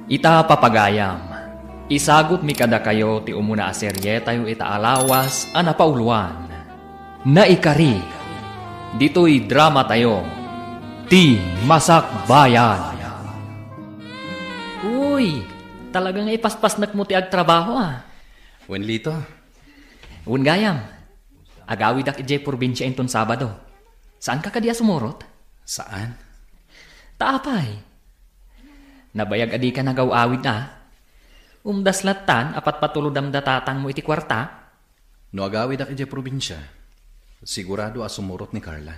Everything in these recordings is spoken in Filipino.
Ita papagayam. Isagot mi kada kayo ti umuna a serye tayo itaalawas a napauluan. Naikari. Dito'y drama tayo. Ti Masakbayan. Uy, talagang ipaspasnak mo ti agtrabaho ah. Wen Lito. Wen gayam. Agawid ak ijay probinsya inton Sabado. Saan ka kadiya sumurot? Saan? Taapay. Nabayag adi ka nagaw-awid na. Umdaslatan apat patulodam datatang mo iti kwarta. No agawid ak ijay probinsya. Sigurado sumurot ni Carla.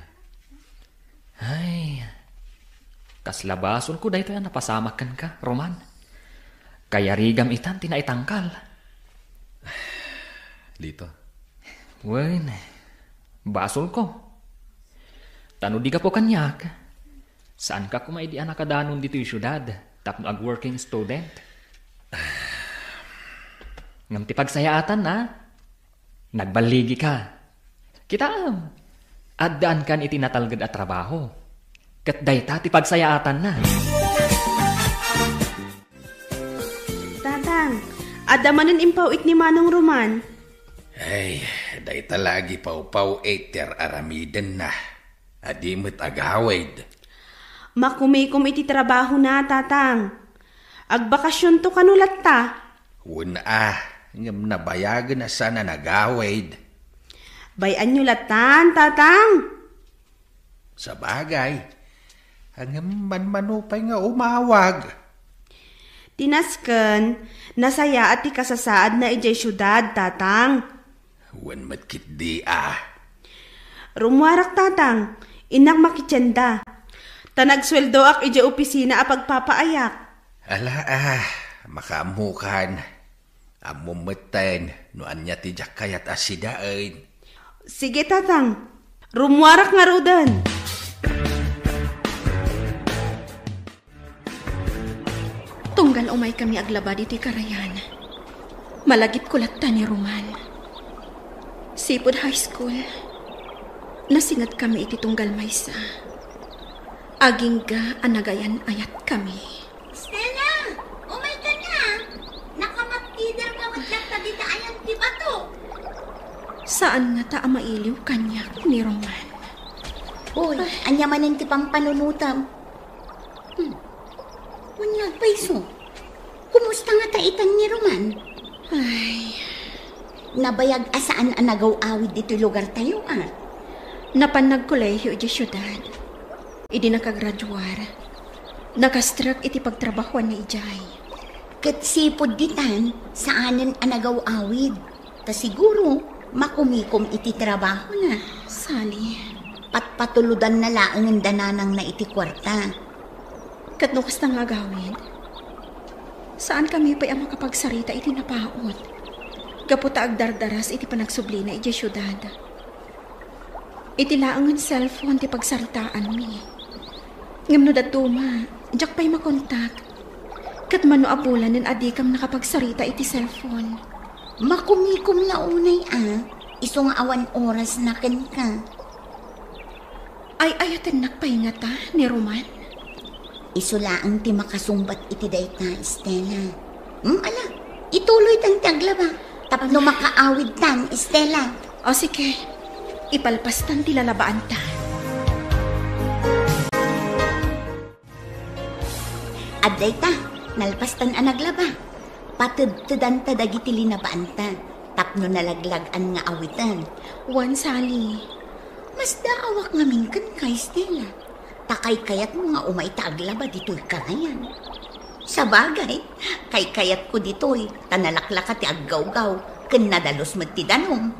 Ay, kaslabasol ko dahito yan napasamakan ka, Roman. Kaya rigam itan tinaitangkal. Lito. Wen, basol ko. Tano di ka po kanyak. Saan ka kumay di anak kadanon dito yung syudad? Tapno ag working student. Ngam ti pagsayaatan na. Nagbaligi ka. Kitaam. Addaan kan iti natalgad at trabaho. Kat dayta ti pagsayaatan na. Tatang, adamanin impawit ni Manong Roman. Ay, dayta lagi pau-pau eter aramiden na. Adimot agawid. Makumikom iti trabaho na, tatang. Agbakasyon to kanulat ta. Una ngam nabayagan na sana nagawid. Bayan nyo latan, tatang. Sa bagay, hanggang manmanupay nga umawag. Tinasken, nasaya at ikasasaad na ijay syudad, tatang. Wan matkit di Rumwarak, tatang. Inak makitsenda. Tanagsweldo ak ijay opisina a pagpapaayak. Ala makaamukan. Amumeten, no anya tijak kayat asidain. Sige, tatang. Rumwarak nga rudan. Tunggal umay kami aglaba dito'y karayan. Malagip kulatan ni Roman. Sipod High School. Nasingat kami iti tunggal maysa. Aging ga anagayan ayat kami. Stella! Umay ka na! Nakamatkider ka watlak ta dita ayang di bato. Saan nga ta mailiw kanyak ni Roman? Uy, anya manin ti pampanunutam. Unyag paiso. Kumusta nga taitan ni Roman? Ay, nabayag asaan anagaw-awid dito lugar tayo Napanag kolehiyo di syudad. Idi nakagraduar. Nakastrak iti pagtrabahuan ni Ijay. Kat sipod ditan, saanan anagaw-awid. Ta siguro, makumikom iti trabaho na. Sali. Patuludan na laang dananang na iti kwarta. Kat nukas na nga gawin. Saan kami pa'y ang makapagsarita iti napaot? Gaputa agdardaras iti panagsubli na iti syudad. Iti laangan cellphone ti pagsaritaan mi. Ngam no datuma, jak pa'y makontak. Kat mano abulan ng adikam nakapagsarita iti cellphone. Makumikom na unay Iso nga awan oras na ken ka. Ay ayatan nakpahinga ta ni Roman. Iso laang ti makasumbat iti dayta, Stella. Ala, ituloy tang taglaba. Tapno makaawid tan, Stella. O sige, ipalpastan ti lalabaan ta. At dayta, nalpastan anaglaba. Patudtudan ta dagiti linabaan ta. Tapno nalaglagan nga awitan. Wan Sali. Mas daawak nga mingkan kay Stella. Takay kayat mo nga umay taglaba dito'y karayan. Sa bagay, kay kayat ko dito'y tanalaklaka ti aggaw-gaw ken nadalos met ti danom.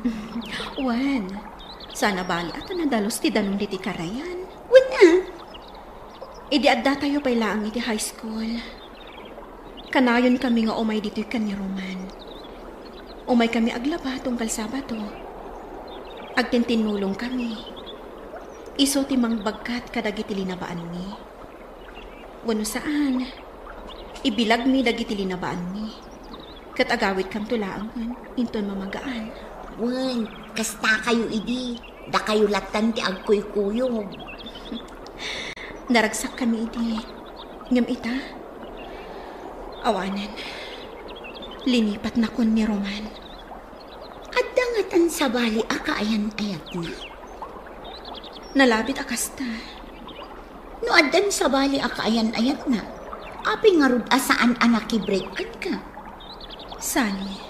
Wan, sana bali at nadalos ti danom diti karayan. Wala. Idi adda tayo pa'y laang iti high school. Kanayon kami nga umay dito'y kan ni Roman. Umay kami aglaba tungkal Sabado. Agtintinulong kami. Iso ti mangbagkat kadagiti linabaan mi. Wano saan? Ibilag mi dagiti linabaan mi. Kat agawit kam tulaangan, inton mamagaan. Wan, kasta kayo idi. Da kayo latan ti agkuy-kuyog. Naragsak kami idi. Ngam ita, Awanan. Linipat na kon ni Roman. At dangatan sa bali akaayan-ayat na. Nalabit akasta. No adan sa bali akaayan-ayat na. Api nga rud asaan anak i-breakan ka. Sali.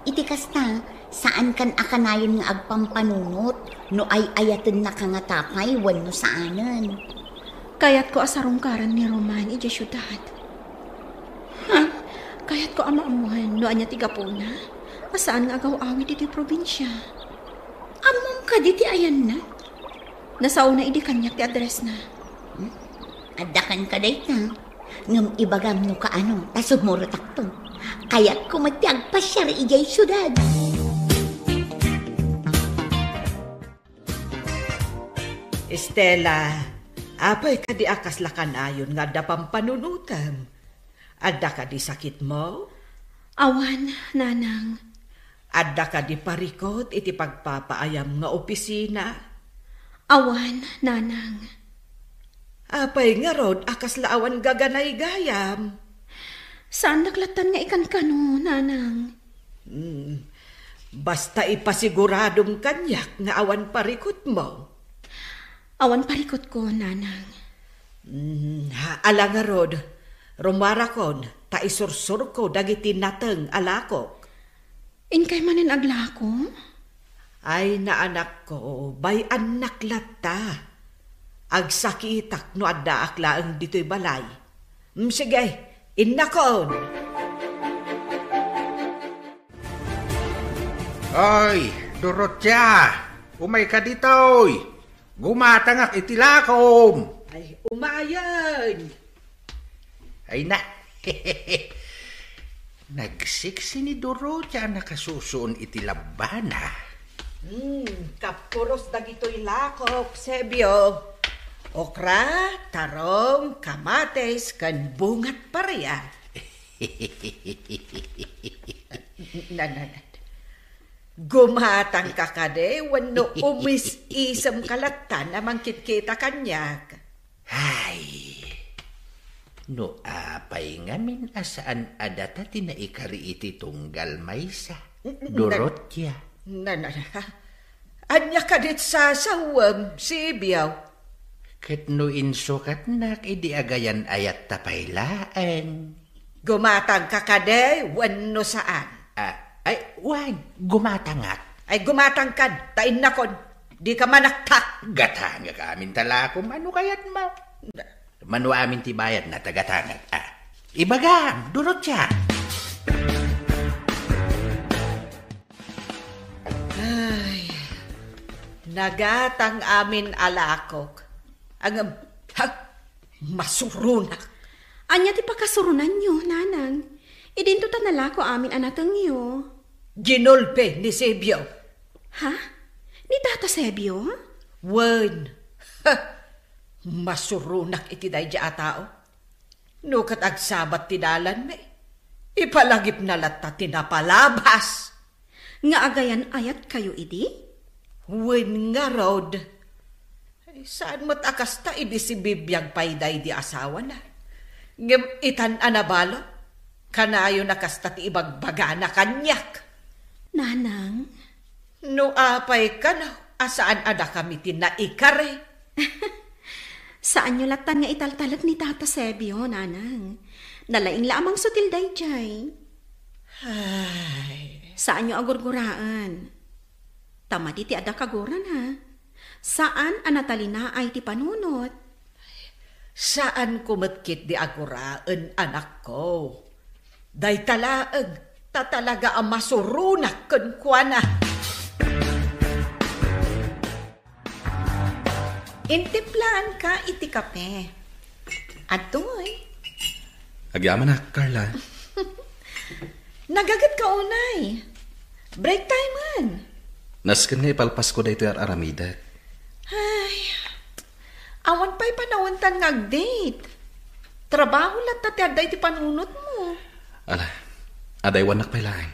Iti kasta, saan kan akanayon nga agpampanunot no ay ayaten na kangatakay wenno saanen. Kayat ko asarungkaran ni Roman iti syudad. Kayat ko amaamuhan no anya tigapuna. Asaan nga agaw-awit iti probinsya. Amom ka diti ayan na. Nasauna idi kanyak ti address na. Adakan ka dayta. Ngam ibagam no kaano, tasumuratak to. Kayat ko magtiagpasyar ijay syudad. Estela, apay ka di akas lakan ayon nga da pampanunutam. Adda ka di sakit mo? Awan, nanang. Adda ka di parikot iti pagpapaayam nga opisina? Awan, nanang. Apay nga rod akas laawan gaganay gayam. Saan naklatan nga ikan kano, nanang? Basta ipasiguradong kanyak nga awan parikot mo. Awan parikot ko, nanang. Ala nga rod, rumarakon, ta isursur ko dagiti nateng alakok. Inkay manin aglako? Ay naanak ko, bay anak lata. Agsakitak no adda aklaang dito'y balay. Sige, innakon. Oy, Dorothea, umay ka ditoy. Gumatangak itilakom. Ay, umayan. Ay na, nagsiksi ni Dorothea nakasusuon itilabana. Kapuros dagito'y lakok, Sebyo. Okra, tarong, kamates, kan bungat pareya. Gumatang ka kade, wano umis-isam kalatan amang kitkita kanyak. Hay, no apay ngamin asaan adata tinaikari iti tunggal maysa. Dorothea. Anya kadit sa sawam, Sebyo. Ket no insukat nak idi agayan ayat tapaylaan. Gumatang ka kade, wano saan? Ay, wan, gumatangak. Ay gumatang kad, tain na kon, di ka manaktak. Gatanga ka amin talakom, ano kayat mo? Manu amin ti bayad na tagatangak. Ibagam, Dorothea. Ay, nagatang amin alakok. Ang masurunak. Anya ti pakasurunan nyo, nanang. Idinto tanalako amin anatang nyo. Ginulpe ni Sebyo. Ha? Ni Tata Sebyo? Wen. Masurunak iti day di atao. Nukat agsabat tinalan me. Ipalagip na lata tinapalabas. Nga agayan ayat kayo idi? Wen nga rod. Ay, saan mo't akasta idi si bibiyag payday di asawa na. Ngem itan anabalo. Kanayo nakasta ti ibagbaga na kanyak. Nanang? No apay ka na, asaan ada kami tinaikare? Saan nyo latan nga italtalat ni Tata Sebyo, nanang? Nalaing lamang sutil dayjay. Ay. Saan nyo agurguraan? Tama di ti ada kaguran, ha? Saan anatalina ay ti panunot? Saan kumatkit di aguraan, anak ko? Day talaag, tatalaga ang masurunak kunkwana. Intiplaan ka iti kape. Atoy. Agyaman na, Carla. Nagagat ka unay. Break time man. Nasken nga ipalpas ko dahito aramidat. Ay, awan pa'y panawantan ngag-date. Trabaho lang tati aday ti panunot mo. Ala, aday wanak pa'y laing.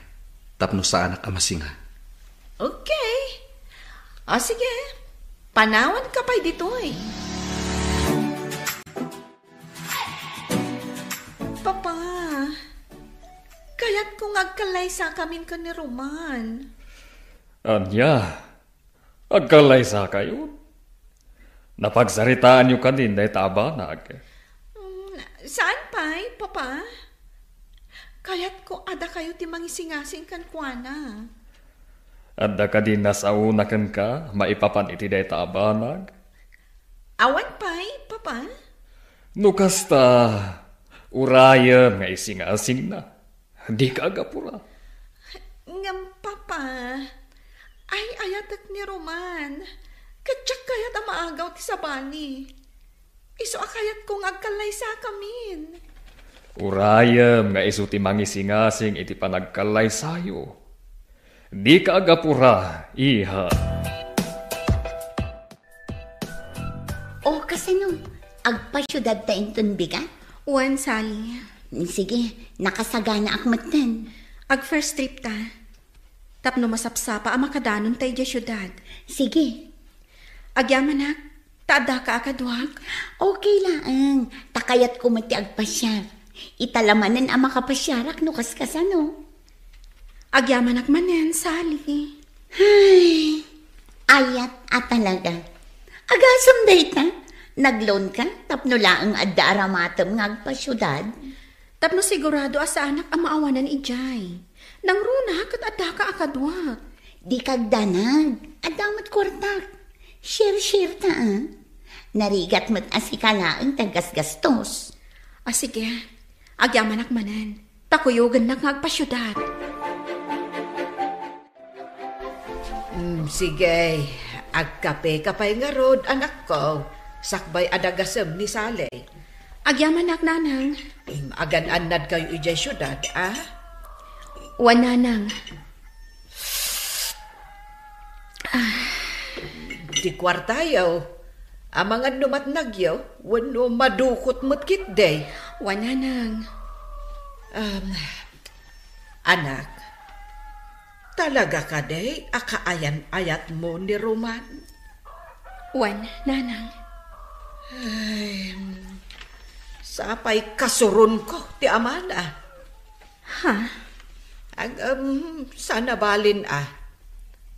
Tapno sa anak amasinga. Okay. O sige, panawan ka pa'y dito eh. Papa, kayat kung agkalay sa kamin ka ni Roman. Anya, agkalay sa kayo. Napagsaritaan nyo kanin na itabanag. Saan pa'y, Papa? Kayat ko ada kayo ti mangisingasing kan kuana. Adda ka din nasauna kan ka, maipapan iti na itabanag. Awan pa'y, Papa? Nukasta, urayam nga isingasing na. Di ka agapura. Ngam, Papa, ay ayatak ni Roman. Katsak kayat ang maagaw ti sabani. Iso akayat kong agkalay sa kamin. Urayam nga iso ti mangisingasing iti panagkalay sayo. Di ka agapura, iha. O kasano, agpasyudad ta inton bigat? Wan, Sally. Sige, nakasagana akmatan. Ag first trip ta. Tapno masapsapa ang makadanon tayo di syudad. Sige. Agyamanak, taada ka akadwag. Okay lang. Takayat ko mati agpasyar. Italamanan ang makapasyarak no kaskasano. Agyamanak manen, Sally. Ay, ayat at talaga. Agasam data. Nagloan ka, tapno laang adda aramatam ng agpasyudad. Tapno sigurado asa anak ang maawanan ijay. Nang runa kat adda ka akadwag. Di kagdanag, adamat kwartak. Share ta, Narigat mo't asikalaang tagas-gastos. Sige, agyamanak manen. Takuyugan na ngagpasyudad. Sige, agkape kapay nga rod, anak ko. Sakbay adagasem ni Sale. Agyamanak nanang. Agan-anad kayo ijay syudad, Wan nanang. Di kwartayaw. Amangan numatnagyaw, wano madukot mo't kitday. Wan nanang. Anak, talaga ka day, akaayan-ayat mo ni Roman? Wan nanang. Ay, sapay kasurun ko, ti amana. Ha? Sana balin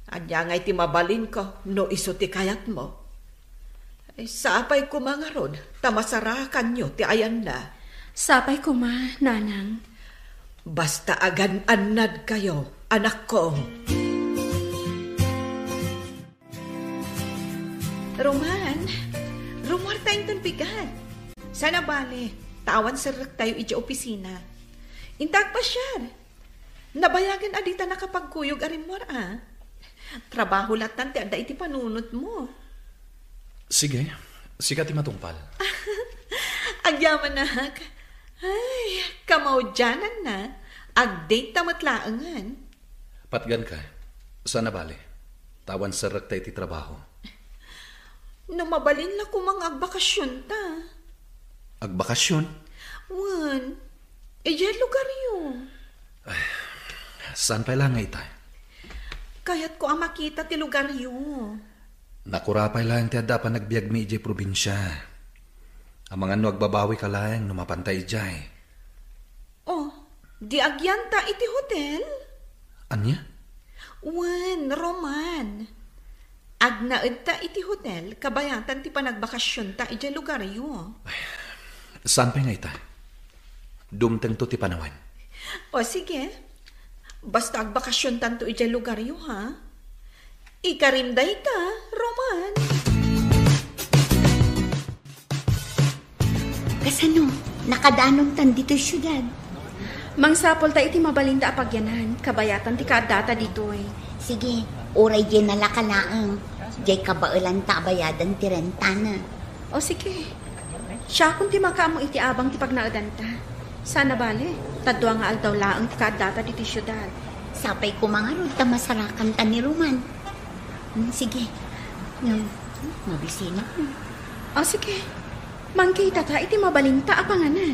Anya nga'y ti mabalin ko, no iso ti kayat mo. Ay, sapay ko mga rod, tamasarakan nyo, ti ayan na. Sapay ko ma, nanang. Basta agan-anad kayo, anak ko. Roman, rumor tayong tunbigan. Sana bale, tawan sarak tayo iti opisina. Intag pa siya. Nabayagan adita nakapagkuyog arimor Trabaho latan ti adda iti panunot mo. Sige, sikat matungpal. Agyaman na. Ay, kamaudyanan na. Agdate tamatlaangan. Patgan ka. Sana bale. Tawan sarak tayo iti trabaho. Mabalin la ko mga agbakasyon ta. Agbakasyon? Wan, ijay lugar yun. Saan pa lang nga itay? Kaya't ko ang makita ti lugar yun. Nakurapay lang ti adda pa nagbiag mi ijay probinsya. Ang mga nagbabawi ka lang numapantay ijay. Oh, di agyan ta iti hotel? Anya? Wan, Roman. Agnaed ta iti hotel, kabayatan ti panagbakasyon ta ijay lugar yun. Saan pa nga itay? Dumteng to ti panawan. O sige, basta agbakasyon tanto ijay lugar yun, Ikarinday ka, Roman. Kasano, nakadanong tan dito syudad. Mangsapol ta iti mabalinda apagyanan, kabayatan ti kadata ditoy. Sige, oray dyan nalakalaang. Diyay kabailan ta bayadan ti rentana. O sige, siya kung ti makaamo iti abang ti pagnaadan ta. Sana bale, tadwa nga aldaw laang ti kadata diti syudad. Sapay ko mga rod ta masarakan ta ni Roman. Sige, mabisina ko. O sige, mangkita ta iti mabalinta apanganan.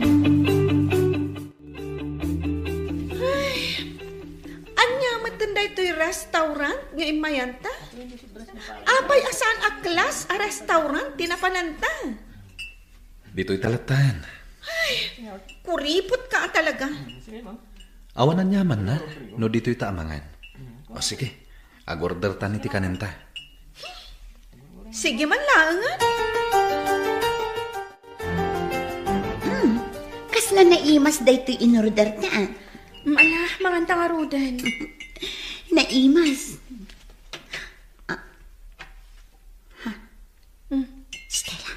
Anya matanda ito'y restaurant nga imayanta? Apay asaan a klas a restaurant tinapananta? Dito'y talatan. Ay, kuripot ka talaga. Awanan nyaman na, no dito'y taamangan. O sige, agorder tan iti kanenta. Sige man lang. Kasla na imas da ito'y inorder na. Ala, manganta nga Roden. Naimas. Stella,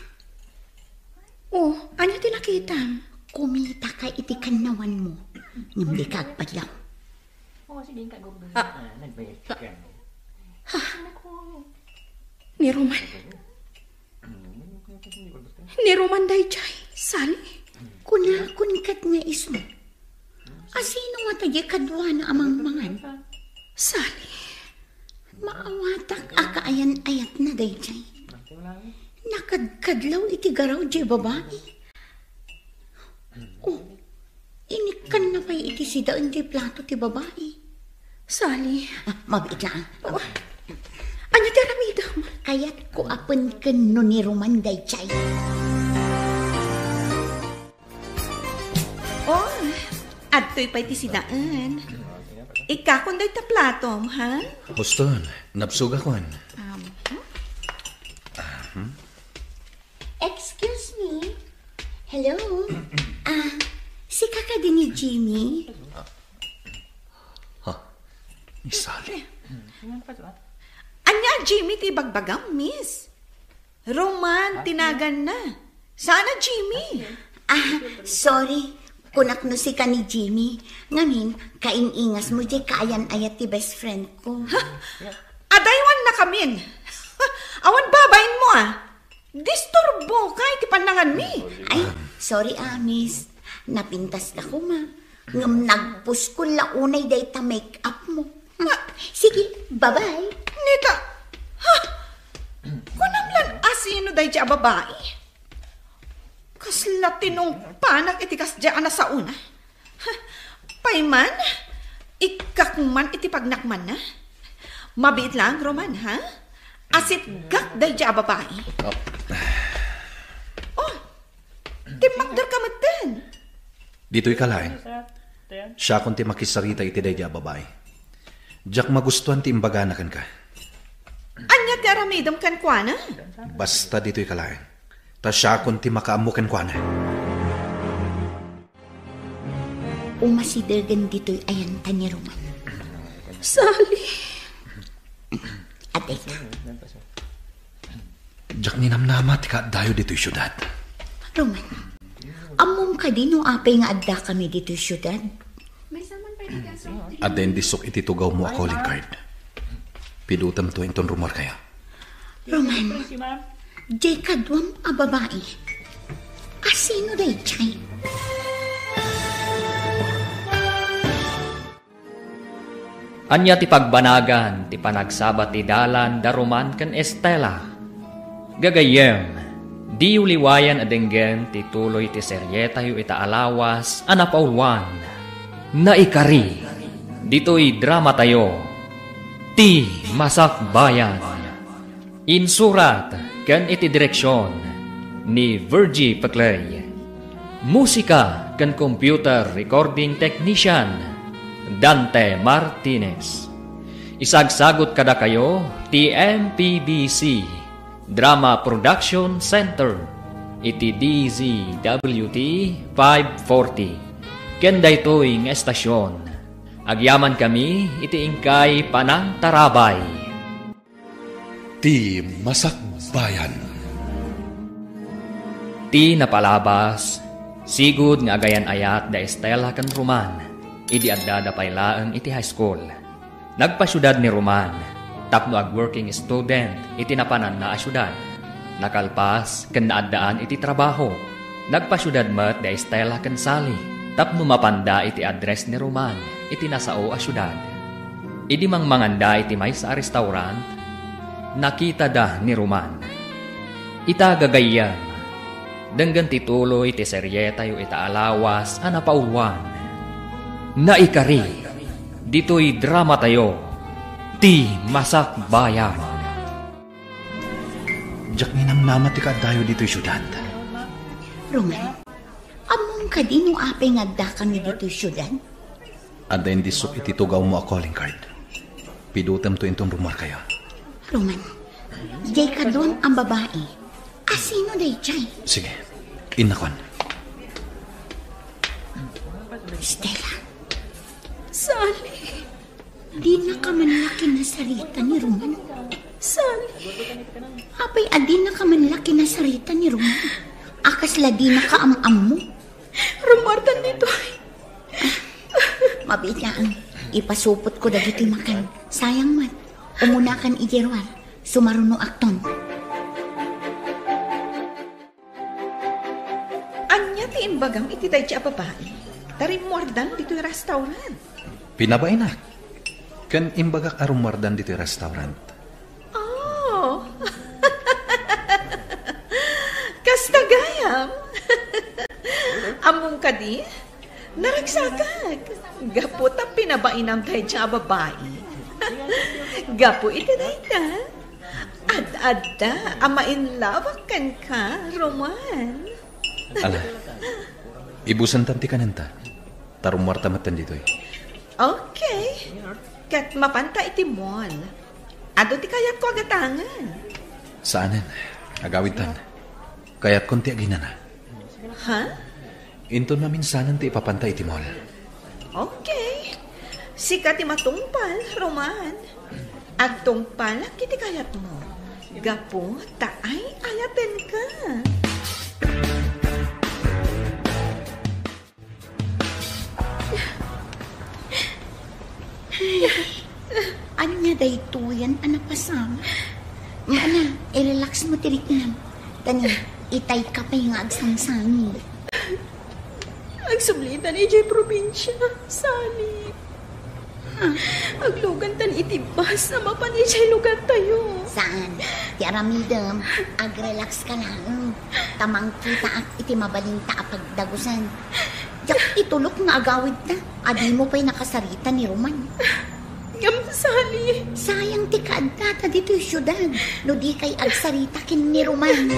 Oh, ano tinakitam? kumita ka iti kanawan mo. Ngam di ka agpadlaw. Ni Roman. Ni Roman dayjay, Sally. Kunakun kat nga iso. Asino nga tayo kadwa na amang mangan? Sally. Maawatak akaayan-ayat na dayjay. Nakadkadlaw iti garaw di babae. Oh, inikan na pa'y iti sidaan di plato ti babae. Sally. Mabit lang. Oh, ano tiramidam? Kaya't ko apan kano ni Roman dayjay. Oh, adto'y pa'y tisidaan. Ikakunday ta platom, ha? Huston, napsuga kon. Excuse me? Hello? Si kaka din ni Jimmy? Ni Sally. Anya, Jimmy, ti bagbagam, miss. Roman, tinagan na. Sana, Jimmy. Sorry. Kunak no si ka ni Jimmy. Ngamin, kaingingas mo di kaayan-ayat ti best friend ko. Adaywan na kamin. Awan babayin mo, Disturbo ka, iti panangan mi. Ay, sorry miss. Napintas na ko ma. Ngam nagpus ko launay day ta make-up mo. Sige, bye-bye. Nita, kunamlan asino day di babae. Kasla tinong panak iti kasdya na sa una. Payman, ikakman iti pagnakman na. Mabit lang, Roman, ha? Asit gak day di babae. Oh, timagdar ka matin. Dito'y kalain. Siya kung ti makisarita iti day di babae. Diyak magustuhan ti imbaganakan ka. Anya ti aramidam kan kwa na? Basta dito'y kalain. Ta siya kung ti makaamukan kwa na. Umasidagan dito'y ayanta ni Roman. Sally. At ito. Diyak ninamnama ti kaadayo dito'y syudad. Roman, among ka din apay nga adda kami dito'y syudad. At then disok iti tugaw mo a calling card. Pidutam to inton rumor kaya. Roman, di kadwam a babae. Asino day chay? Anya ti pagbanagan, ti panagsabat ti dalan, da Roman ken Estela. Gagayem, di uliwayan adenggen ti tuloy ti seryeta yu ita alawas, anapaulwan. Naikari, dito'y drama tayo, ti Masakbayan. Insurat ken iti direksyon ni Virgie Paclay. Musika ken computer recording technician Dante Martinez. Isagsagot kada kayo ti MPBC Drama Production Center iti DZWT 540. Kenda ito'y nga estasyon. Agyaman kami iti ingkay Panang Tarabay. Ti Masakbayan. Ti napalabas, sigud nga agayan ayat da Estela ken Roman. Idi adda paylaeng iti high school. Nagpasyudad ni Roman, tapno ag working student iti napanan na asyudad. Nakalpas ken naaddaan iti trabaho. Nagpasyudad met da Estela ken Sally, tapno mapanda iti address ni Roman iti nasao asyudad. Idi mangmanganda iti may sa restaurant, nakita da ni Roman. Ita gagayam, denggan tituloy iti seryeta yu ita alawas anapaulwan. Naikari, dito'y drama tayo, ti Masakbayan. Diyak ninamnama ti kaadayo dito'y syudad. Roman, among ka din apay nga adda kami dito'y syudad. Ada hindi so ititugaw mo a calling card. Pidutam to intong rumor kayo. Roman, jay ka doon ang babae. Sino day jay? Sige, inakon. Stella, Sally. di na ka manlaki na sarita ni Roman. Sally. Apay, adi na ka manlaki na sarita ni Roman. Akasla di na ka am mo. Rumartan dito. Mabitaan, ipasupot ko dagiti makan. Sayang man, umunakan ijerwar, sumaruno akton. Anya ti imbagam iti tayo siya babae. Tarim mordan dito yung restaurant. Pinabay na. Kan imbagak arumardan dito yung restaurant. Oh. Kasta gayam. Among kadi, naragsagag. Gapo ta pinabainam tayo siya babae. Gapo iti na. Ad-adda, ama in love kan ka, Roman. Ala, ibusan tanti ka nanta. Tarumarta matan dito eh. Okay. Kat mapanta iti mall. Ado ti kayat ko agatangan. Saanan? Agawitan. Kaya't konti aginana. Ha? Into namin sanan ti ipapantay iti mall. Okay. Sika ti matungpal, Roman. Agtungpal, kiti kayat mo. Gapo, taay ayaten ka. Anya day tuyan, pasama. Mana, relax mo tirikinam. Tani, itay ka pa yung agsangsangin. Agsublitan ijay probinsya. Sally. Aglugan tan itibas na mapan ijay lugar tayo. Saan? Ti aramidam, agrelax ka lang. Tamang kita at iti mabalinta apagdagusan. Yak itulok nga agawid na. Adi mo pa'y nakasarita ni Roman. Ngam, Sally. Sayang ti kaadata dito yung syudad. No di kay agsarita kin ni Roman.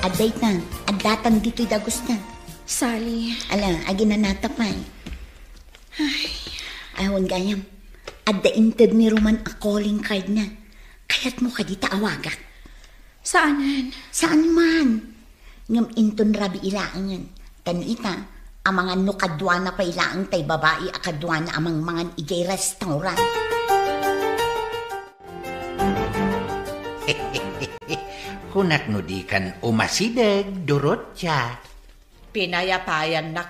Aday na, adatan dito'y dagos na. Sally. Ala, agi na natapay. Ahon gayam, addainted ni Roman a calling card na. Kaya't mo kadita awagak. Saanan? Saan man? Ngam inton rabi ilaangan. Tanita, ang mga nukadwa na pa ilaang tay babae akadwa na amang mga ijay restaurant. Kunak no di kan umasidag, durot siya. Pinayapayan nak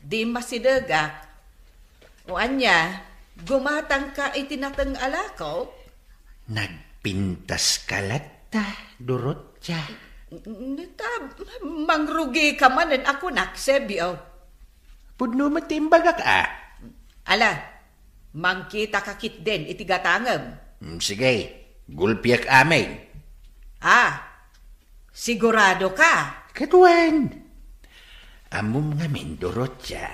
di masidaga. O anya, gumatang ka itinatang alakaw. Nagpintas kalata, durot siya. Nita, mangrugi ka manan ako naksebyo. Pudno matimbaga ka. Ala, mangkita kakit din itigatangam. Sige, gulpiak amin. Sigurado ka? Katuan. Amom nga mindurot siya.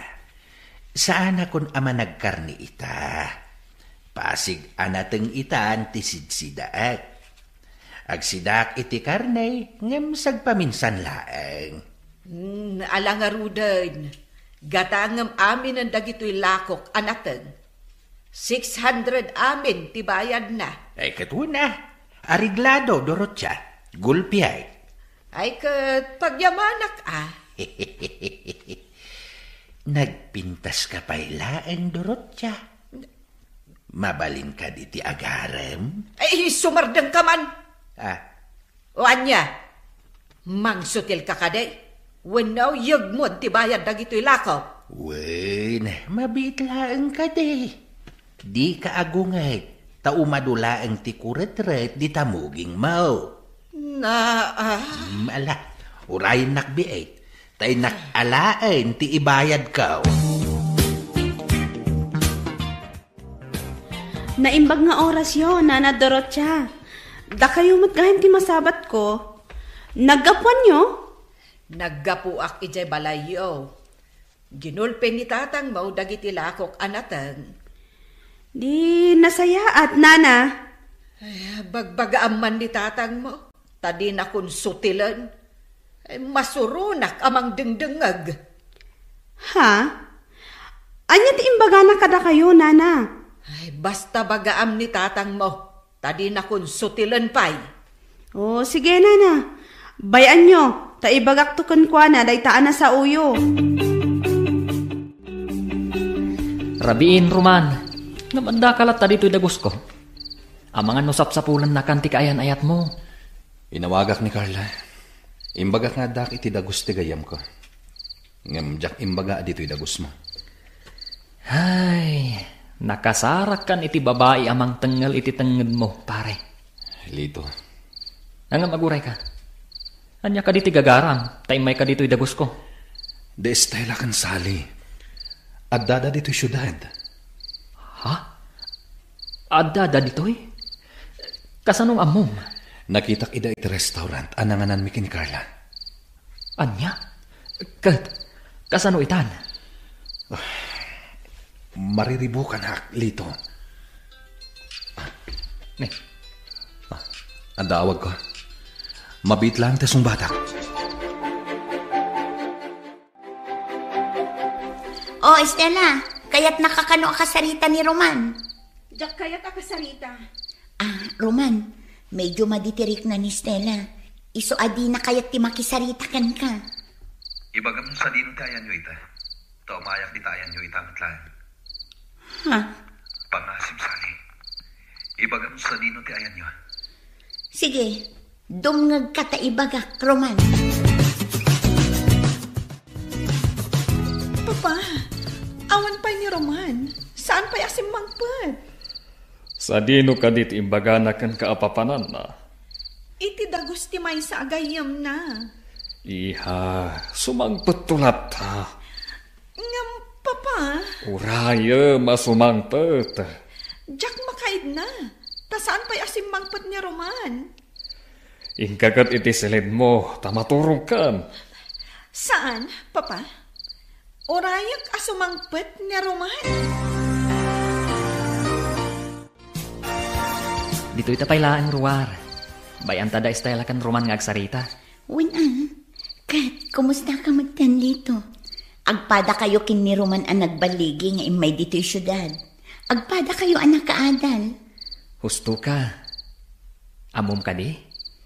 Saan akong ama nagkarni ita? Pasig anateng ita antisidsidaak. Agsidak iti karne, ngem sagpaminsan laeng. Alangarudan, gatangam amin ang dagito'y lakok anateng. 600 amin tibayad na. Ay katuna, ariglado durot siya. Gulpiay. Ay kat pagyamanak Nagpintas ka pa'y laeng durot siya. Mabalin ka di ti agarem. Ay sumardang ka man. O anya, mangsutil ka kaday. Wanaw yagmod tibayad dagito'y lakaw. Wen, mabitlaang ka di. Di ka agungay. Taumadulaang ti kuret-ret di tamuging mau. Ala, urayin nakbiait. Tay nakalain ti ibayad ka. Naimbag nga oras yun, Nana Dorotya. Da kayo matgahin ti masabat ko. Naggapuan nyo? Naggapuak ijay balayo. Ginulpen ni tatang mau dagiti lakok anatang. Di nasaya at Nana. Ay, bagbagaam man ni tatang mo. Tadi na kun sutilan. Masurunak amang dengdengag. Ha? Anya ti imbaga na kada kayo, nana? Ay, basta bagaam ni tatang mo. Tadi na kun sutilan pay. Oh, sige, nana. Bayan nyo, taibagak tukon kwa na, daytaan na sa uyo. Rabiin, Roman. Namanda kalat ta dito'y dagos ko. Ang mga nusap-sapulan na kanti kaayan ayat mo. Inawagak ni Carla. Imbaga nga dak iti dagos ti gayam ko. Ngam jak imbaga dito'y dagos mo. Ay, nakasarak kan iti babae amang tengal iti tenged mo, pare. Lito. Nangam aguray ka. Anya ka diti gagaram, taimay ka dito'y dagos ko. De estela kan sali. Addada dito'y syudad. Ha? Addada dito'y? Kasanong amom? Nakitak ida iti restaurant, ananganan mi kini Carla. Anya? Kasano itan? Mariribukan hak, Lito. Ang daawag ko. Mabit lang tasong batak. Oh, Estela, kaya't nakakano ka sarita ni Roman. Diyak kaya't akasarita. Roman, medyo maditirik na ni Stella. Iso adi na kaya't ti makisarita kan ka. Ibagam sa dino tayan nyo ita. Taumayak di tayan nyo ita matlan. Ha? Pangasib sali. Ibagam sa dino ti ayan nyo. Sige, dumngag ka ta ibagak, Roman. Papa, awan pa ni Roman. Saan pa yasim mangpet? Sa dino ka dit imbaga na kan kaapapanan na. Iti dagos ti may sa agayam na. Iha, sumangpet tulat ha. Ngam, Papa, Uraya, masumangpet. Jack makaid na. Ta saan pa yasim mangpet ni Roman? Ingkagat iti silid mo, tamaturong kan. Saan, Papa? Orayak asumangpet ni Roman. Dito itapaylaan ruwar. Bayan tada estela kan Roman nga agsarita. Kat, kumusta ka magtan dito? Agpada kayo kin ni Roman ang nagbaligi nga imay dito yung syudad. Agpada kayo anak kaadal. Husto ka. Amom ka di?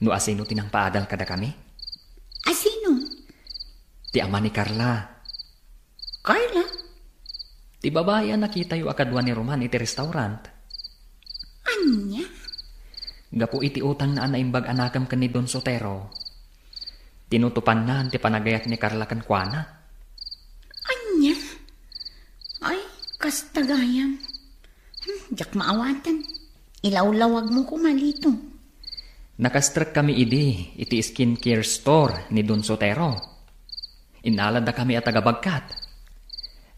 No asino tinang paadal kada kami? Asino? Ti ama ni Carla. Carla? Ti babae nakita yu akadwa ni Roman iti restaurant. Anya? Gapo iti utang na anaimbag anakam kan ni Don Sotero. Tinutupan na ti panagayat ni Carla kan kuana. Anya? Ay, kastagayam. Diyak maawatan. Ilawlawag mo kumalito. Nakastrek kami iti skincare store ni Don Sotero. Inalad na kami at tagabagkat.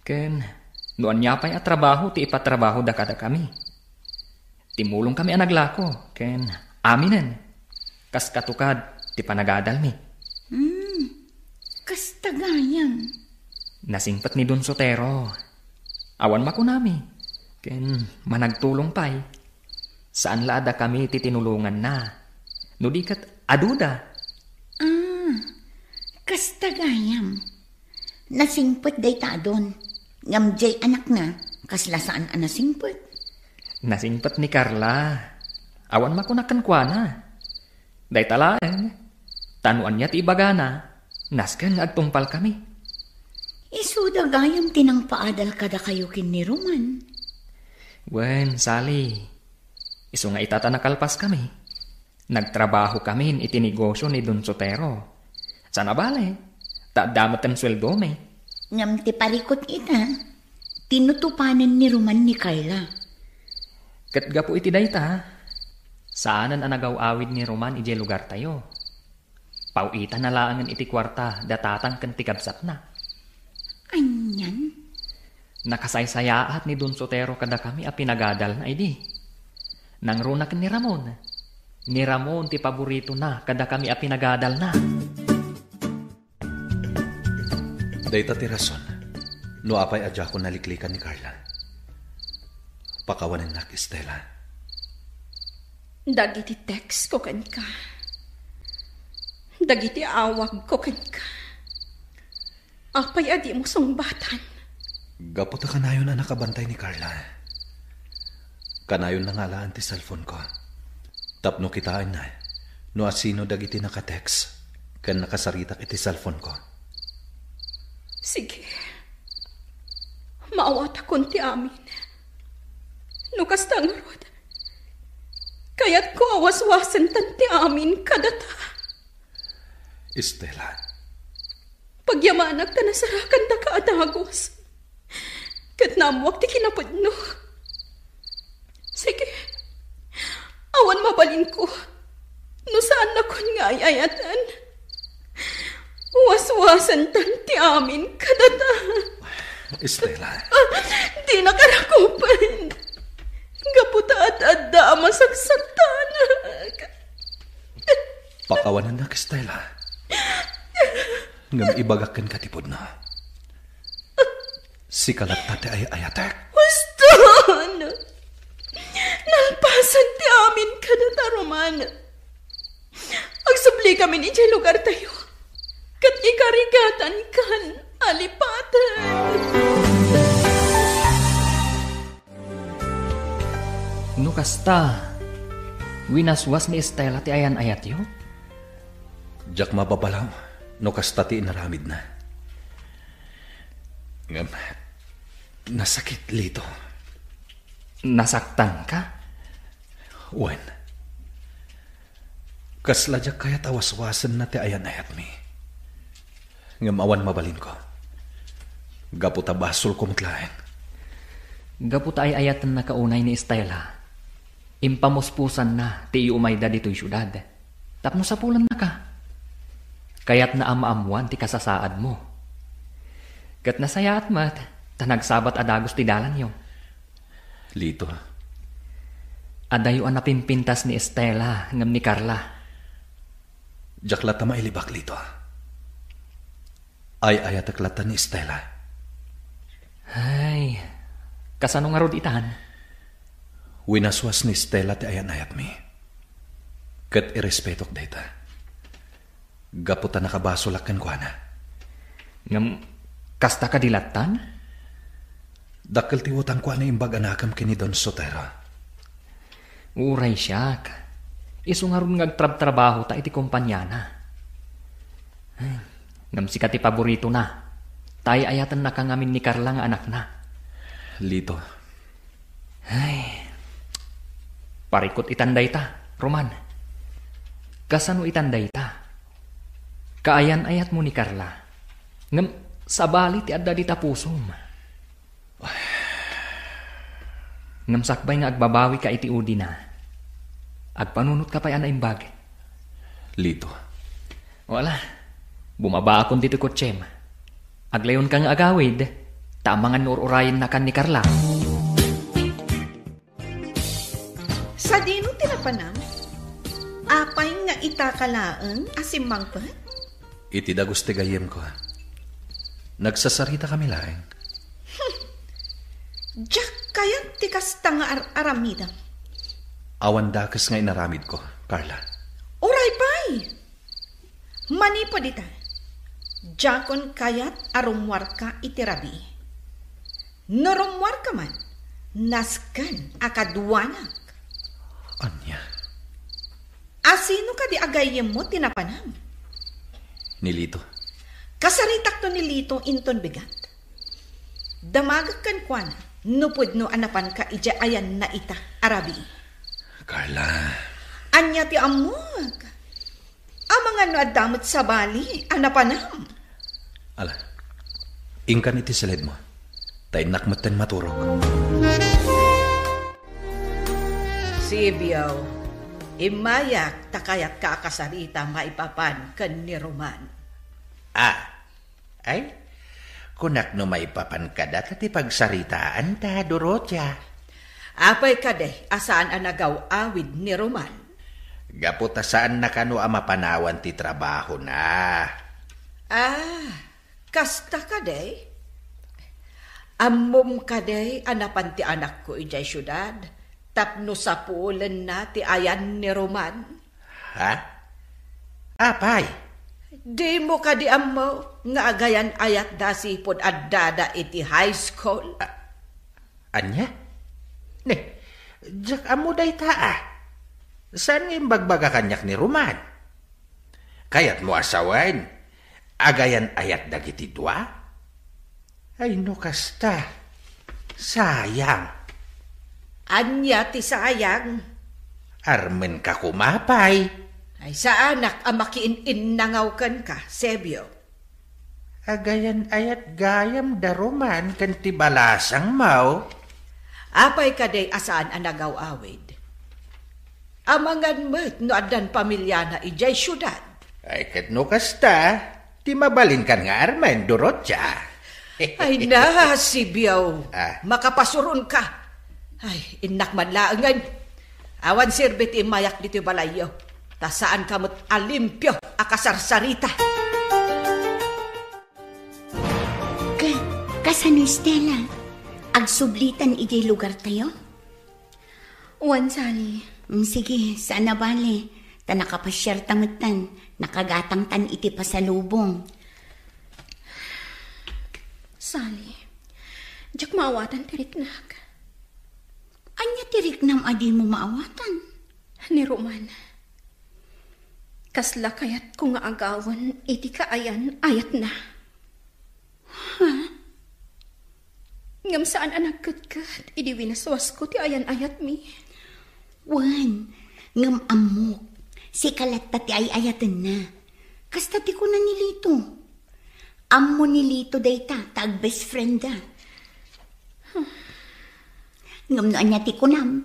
Ken, noan niya pa'y at trabaho ti ipatrabaho da kada kami. Timulong kami anaglako, ken aminen. Kas katukad ti panagadal mi. Kastagayam. Nasingpat ni Don Sotero. Awan makunami. Ken managtulong pa'y. Saan laada kami ti tinulungan na. No di kat aduda. Kastagayam. Nasingput day ta doon. Ngamjay anak na. Kaslasaan ang nasingput. Nasingpat ni Carla. Awan makunakan kuana. Day talaeng. Tanuan niya ti ibagana. Nasken agtungpal kami. Isuda gayam tinang paadal kada kayo kin ni Roman. Wen, Sally. Isu nga itata nakalpas kami. Nagtrabaho kami iti negosyo ni Don Sotero. Sana bale. Damat ang sweldo me. Ngam ti parikot ita. Tinutupanan ni Roman ni Carla. Katga po iti dayta. Saanan anagaw-awid ni Roman iti lugar tayo. Pauita na laangan iti kwarta datatang kan tigabsat na. Anyan? Nakasaysayaat ni Don Sotero kada kami a pinagadal na idi. Nangrunak ni Ramon. Ni Ramon ti paborito na kada kami a pinagadal na. Dayta ti rason. No apay adya ko naliklikan ni Carla. Pakawanan na Estela. Dagiti text ko kan ka. Dagiti awag ko ken ka. Apay adi mo sungbatan. Gapot ka kanayon na nakabantay ni Carla. Kanayon na nga laan ti cellphone ko. Tapno kitaan na. No asino dagiti nakatext. Kan nakasaritak iti cellphone ko. Sige. Maawat akong ti amin. Nukas tangarod. Kaya't ko awas-wasan tan ti amin kadata. Estela. Pagyamanag ta nasarakan ta kaadagos. Kat namuwag ti kinapudno. Sige. Awan mabalin ko. No saan na kon nga ayayatan. Was-wasan tan ti amin kadata. Estela. Di na karakupan. Gaputa at adda masagsaktan. Pakawanan na, Estela. Ngam ibagakan katipod na. Si kalat tate ay ayatek. Huston! Nalpasan ti amin kadata, Roman. Agsubli kami ni Jay lugar tayo. Kat ikarigatan kan alipatan. No kasta, winaswas ni Estela ti ayan ayat yo? Jak mababalaw, no kasta ti inaramid na. Ngam, nasakit lito. Nasaktan ka? Wen. Kasla jak kaya tawas-wasan na ti ayan ayat mi. Ngam awan mabalin ko. Gaputa basol ko matlaen. Gaputa ay ayatan na kaunay ni Estela. Impamuspusan na ti iumayda dito'y syudad. Tapno sa pulan na ka. Kaya't naamaamuan ti kasasaad mo. Kat nasayaat mat, tanagsabat adagos ti dalan yo. Lito. Adayo ang napimpintas ni Estela ngam ni Carla. Jakla tama ilibak lito. Ay ayataklatan ni Estela. Ay, kasano nga rod itahan? Winaswas ni Estela ti ayan ayat mi. Kat irespetok data. Gaputa nakabasolakan ko na. Ngam, kasta ka dilatan? Dakil ti utang ko na imbag anakam kini Don Sotero. Uray siyak. Iso nga ron ngagtrab-trabaho ta iti kumpanyana. Ay, ngam sikat ti paborito na. Tay ayatan na kangamin ni Carla nga anak na. Lito. Ay, parikot itanday ta, Roman. Kasano itanday ta? Kaayan ayat mo ni Carla. Ngam, sabali ti adda di tapusom. Ngam sakbay nga agbabawi ka iti udi na. Agpanunot ka pa yan na imbag. Lito. Wala. Bumaba akong dito kotsem. Aglayon ka nga agawid. Tamangan nururayan na kan ni Carla. Sa dino tinapanam? Apay nga itakalaang asimangpan? Iti dagos ti gayem ko. Nagsasarita kami laeng. Jack kayat ti kasta nga aramidang. Awan dakas nga inaramid ko, Carla. Uray pay! Manipo dita. Jakon kayat arumwar ka itirabi. Norumwar ka man, naskan akadwanak. Anya? Asino ka di agayem mo tinapanam? Nilito. Kasaritak to nilito inton bigat. Damagak kan kwana, nupod no anapan ka ija ayan na ita arabi. Carla. Anya ti amog. Amang ano adamot sa bali, anapanam. Ala, ingkan iti salid mo. Tay nakmatan maturok. Sibiyaw, imayak takayat kakasarita maipapan kan ni Roman. Ay, kunak no maipapan ka dati pagsaritaan ta, Dorotia. Apay kade, asaan anagaw awid ni Roman? Gaputa saan na kano mapanawan ti trabaho na. Kasta kade? Ammom kade anapan ti anak ko ijay syudad, tapno sa puulan na ti ayan ni Roman. Ha? Apay, Di mo ka di mo nga agayan ayat da sipod at dada iti high school. Anya? Ne, jak amo day taa. Saan nga bagbaga kanyak ni Roman? Kayat mo asawan, agayan ayat dagiti dua? Ay no kasta, sayang. Anya ti sayang. Armen ka kumapay. Ay sa anak ang makiin-innangaw kan ka, Sebio. Agayan ayat gayam da Roman kan ti balasang mau. Apay ka day asaan ang nagaw-awid. Amangan mo't no adan pamilya na ijay syudad. Ay kat no kasta, ti mabalin kan nga Armen, Dorotya. Ay na, Sebio. Ah. Makapasurun ka. Ay, inak man laangan. Awan sirbit imayak dito balayo. Ta saan kamot alimpyo akasarsarita. Kasan ni Stella? Agsublitan ijay lugar tayo? Wan, Sally. Sige, saan na bale? Ta nakapasyar tamatan, nakagatang tan iti pasalubong. Sally, jak maawatan tiriknak. Anya tiriknam adi mo maawatan? Ni Roman. Kasla kayat ko nga agawan, iti kaayan, ayat na. Ha? Ngam saan anak kat, idi winaswas ko ti ayan ayat mi. Wan, ngam amok, si kalat ti ay ayatan na. Kasta ti ko na nilito. Ammo nilito dayta, tag best friend da. Ngam no anya ti kunam,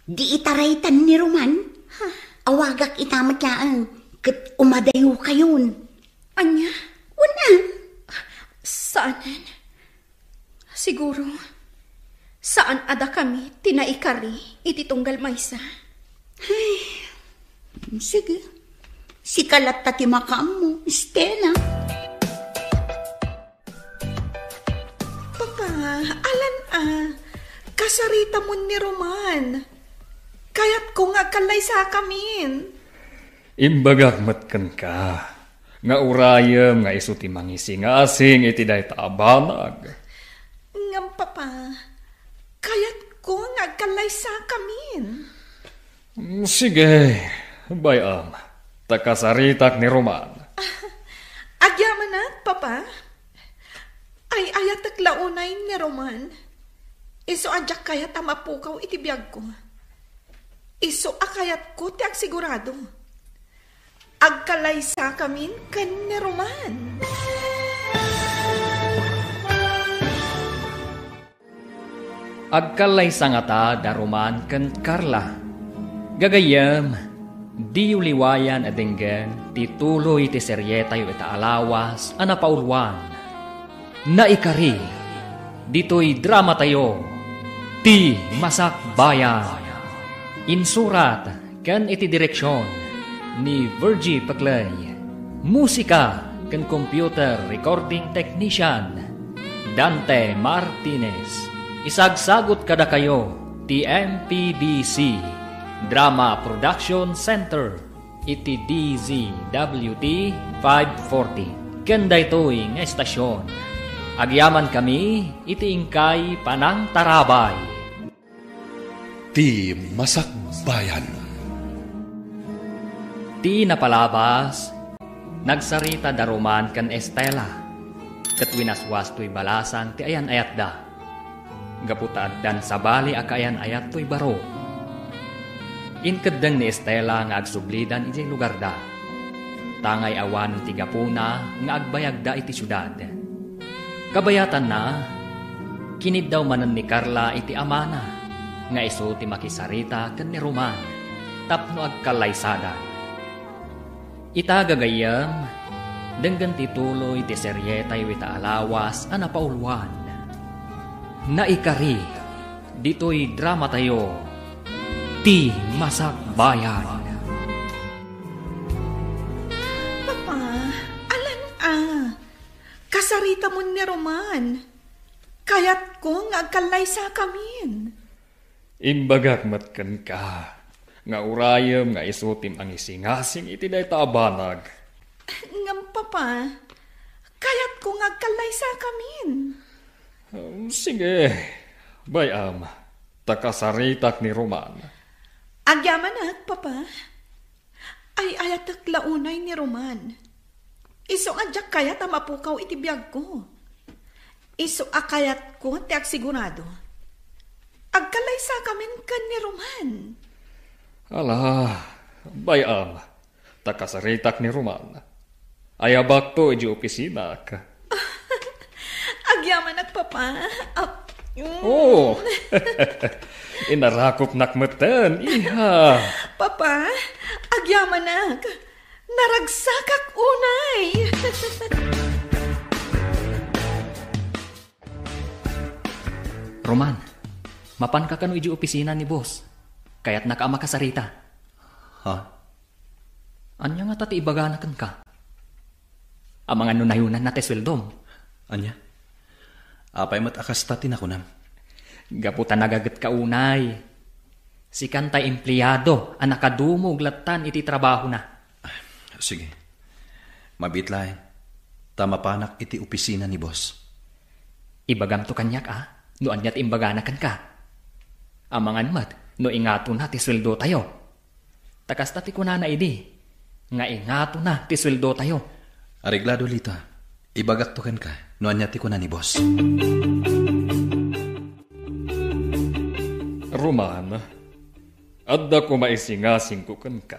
di itaraytan ni Roman. Awagak itamat laang, kat umadayo kayon. Anya? Una. Saanan? Siguro, saan ada kami tinaikari iti tunggal maysa? Ay, sige. Si kalat ti makam mo, Stella. Papa, alan kasarita mo ni Roman. Kayat ko nga kalay sa kamin. Imbagak matkan ka. Nga urayam nga iso ti mangising asing iti day taabanag. Ngam papa, kayat ko nga kalay sa kamin. Sige, bayam. Takasaritak ni Roman. Agyaman na, papa. Ay ayatak launay ni Roman. Iso adyak kayat mapukaw iti biyag ko. Iso akayat ko ti agsigurado. Agkalay sa kamin kan ni Roman. Agkalay sa nga ta da Roman kan Carla. Gagayam, di uliwayan adenggan ti tuloy ti seryeta yu ita alawas anapaulwan. Naikari, dito'y drama tayo, ti Masak Bayan. Insurat kan iti direksyon ni Virgie Paclay. Musika kan computer recording technician Dante Martinez. Isagsagot kada kayo ti MPBC Drama Production Center iti DZWT 540. Kanda ito'y nga estasyon. Agyaman kami iti ingkay Panang Tarabay. Ti Masak Bayan. Ti napalabas, nagsarita da Roman kan Estela. Kat winaswas to'y balasang ti ayan ayat da. Gaputaad dan sa bali akayan ayat to'y baro. Inkadang ni Estela nga agsublidan iti lugar da. Tangay awan ti gapuna nga agbayag da iti syudad. Kabayatan na, kinid daw manan ni Carla iti amana, nga iso ti makisarita kan ni Roman, tapno agkalaysadan. Itagagayam, denggan ti tuloy ti seryetay wita alawas anapaulwan. Naikari, dito'y drama tayo, ti Masak Bayan. Papa, alan kasarita mo ni Roman. Kayat ko nga agkalay sa kamin. Imbagak matkan ka, nga urayam nga isutim ang isingasing iti day taabanag. Ngam Papa. Kayat ko ngagkalay sa kamin. Sige, bayam, takasaritak ni Roman. Agyaman Papa. Ay ayatak launay ni Roman. Iso adyak kayat mapukaw iti biyag ko. Iso akayat ko tiyak sigurado. Agkalay sa kamin kan ni Roman. Alah, bayam, takasaritak ni Roman. Ayabak to iji opisinak. Agyaman Papa. Oh, inarakop nakmeten, iha. Papa, agyaman naragsakak unay. Roman, mapan ka kanu iji opisina ni boss. Kaya't nakaama ka sarita. Ha? Anya nga tati ibaganakan ka? Amang ano nayunan na tesweldom. Anya? Apay mat akastatin ako nam. Gaputan nagagat ka unay. Si kantay empleyado ang nakadumog latan iti trabaho na. Sige. Mabitlayan. Tama panak iti opisina ni boss. Ibagam to kanyak no anyat imbaganakan ka. Amangan mat no ingato na ti sweldo tayo. Takas tati ko na idi. Nga ingato na ti sweldo tayo. Areglado lita. Ibagaktukan ka no anyati ko na ni boss. Roman, adda ko maisingasing ko kan ka.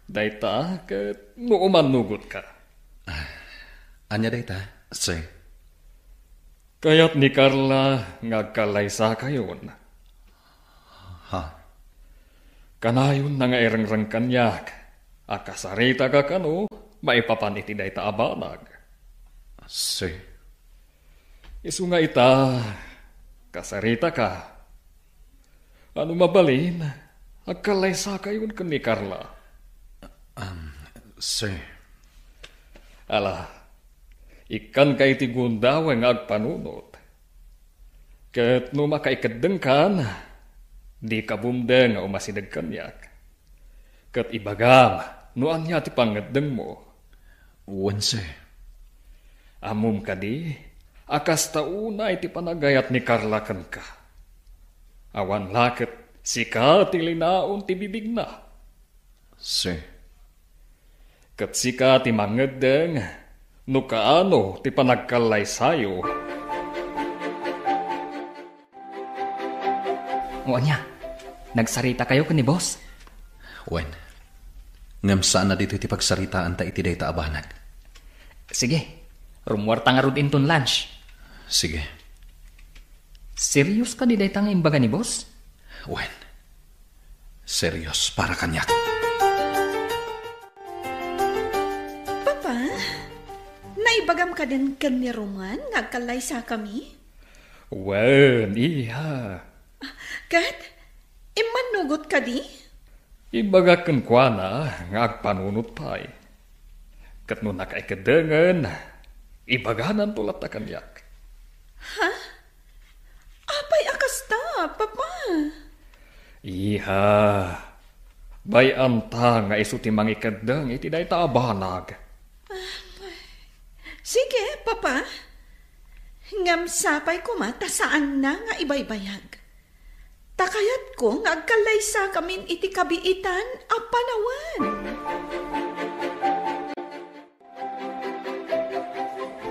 Dayta ket no umanugot ka. Anya dayta, sir. Kayat ni Carla ngagkalaysa kayon. Ha? Kanayon na nga irangrang kanyak. Akasarita ka kano, maipapan iti dayta abanag. Sir. Isu nga ita, kasarita ka. Ano mabalin? Agkalaysa kayon kan ni Carla. Sir. Ala, ikan kay ti gundaw ang agpanunot. Ket no makaikadeng kan, di kabumdeng nga umasidag kanyak. Ket ibagam, no anya ti pangadeng mo. Wan, sir. Amum ka di, akas taunay ti panagayat ni Carla kan ka. Awan laket, sika ti linaon ti bibig na. Sir. Ket sika ti mangadeng, no kaano ti panagkalay sayo. O anya, nagsarita kayo ka ni boss? Wan. Ngam saan na dito iti pagsaritaan ta iti dayta abanag. Sige, rumwarta nga rod inton lunch. Sige. Serious ka di daytang imbaga ni boss? Wan. Serious para kanyak. Papa, naibagam ka din kan ni Roman ngagkalay sa kami? Wen, iha. Kat, imanugot ka di? Ibagakan kwa na nga agpanunot pa'y. Kat no nakaikadengan, ibaganan tulat na kanyak. Ha? Apay akasta, Papa. Iha. Bayan ta nga isu ti mangikadeng iti day ta abanag. Sige, Papa. Ngam sapay ko mata saan na nga ibaybayag. Takayat ko nga agkalay sa kamin iti kabiitan a panawan.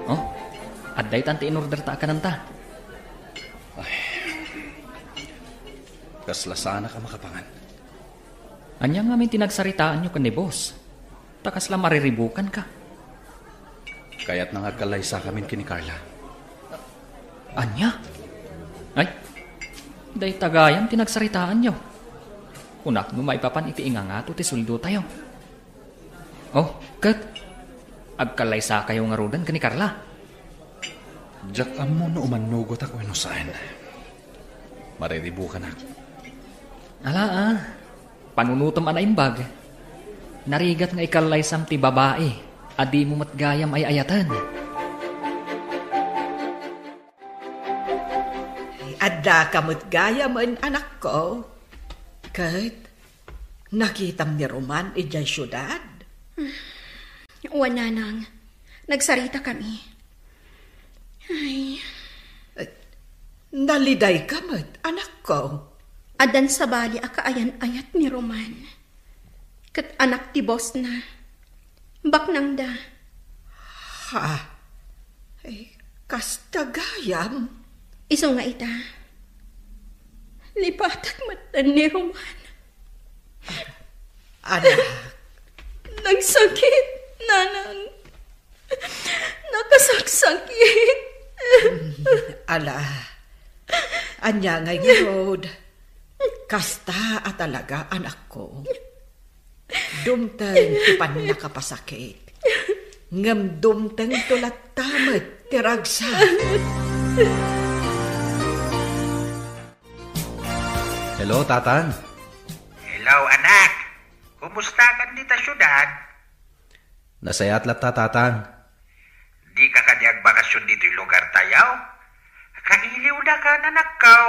Oh, adday tanti in-order ta kananta. Kaslasana ka makapangan. Anya nga min tinagsaritaan nyo kan ni boss. Takas la mariribukan ka. Kaya't nangagkalay sa kamin kini Carla. Anya? Ay, day tagayan tinagsaritaan nyo. Kunak no maipapan iti ingangato ti suldo tayo. Oh, kat. Agkalay sa kayo nga rodan ka ni Carla. Diyak amo no umanugot ako no saan. Mariribukan ako. Ala panunutom ana imbag. Narigat nga ikalay sam ti babae. Adi mo matgayam ay ayatan. Adda kamot gaya man anak ko. Kahit nakitam ni Roman ijay syudad. Wananang, nagsarita kami. Ay, Naliday ka mat, anak ko. adan sa bali akaayan-ayat ni Roman. Kat anak ti boss na. Baknang da. Ha? Ay, kastagayam. Iso nga ita. Lipatak matan ni Roman. Anak, Nagsakit, nanang. Nakasaksakit. ala. Anya ngay road. Kasta at talaga, anak ko. Dumteng ti pan nakapasakit. Ngam dumteng tulat tamat tiragsa. Hello, Tatang. Hello, anak. Kumusta ka dito syudad? Nasayat lat ta, Tatang. Di ka kanyang bakasyon dito yung lugar tayaw? Kailiw na ka, nanakaw.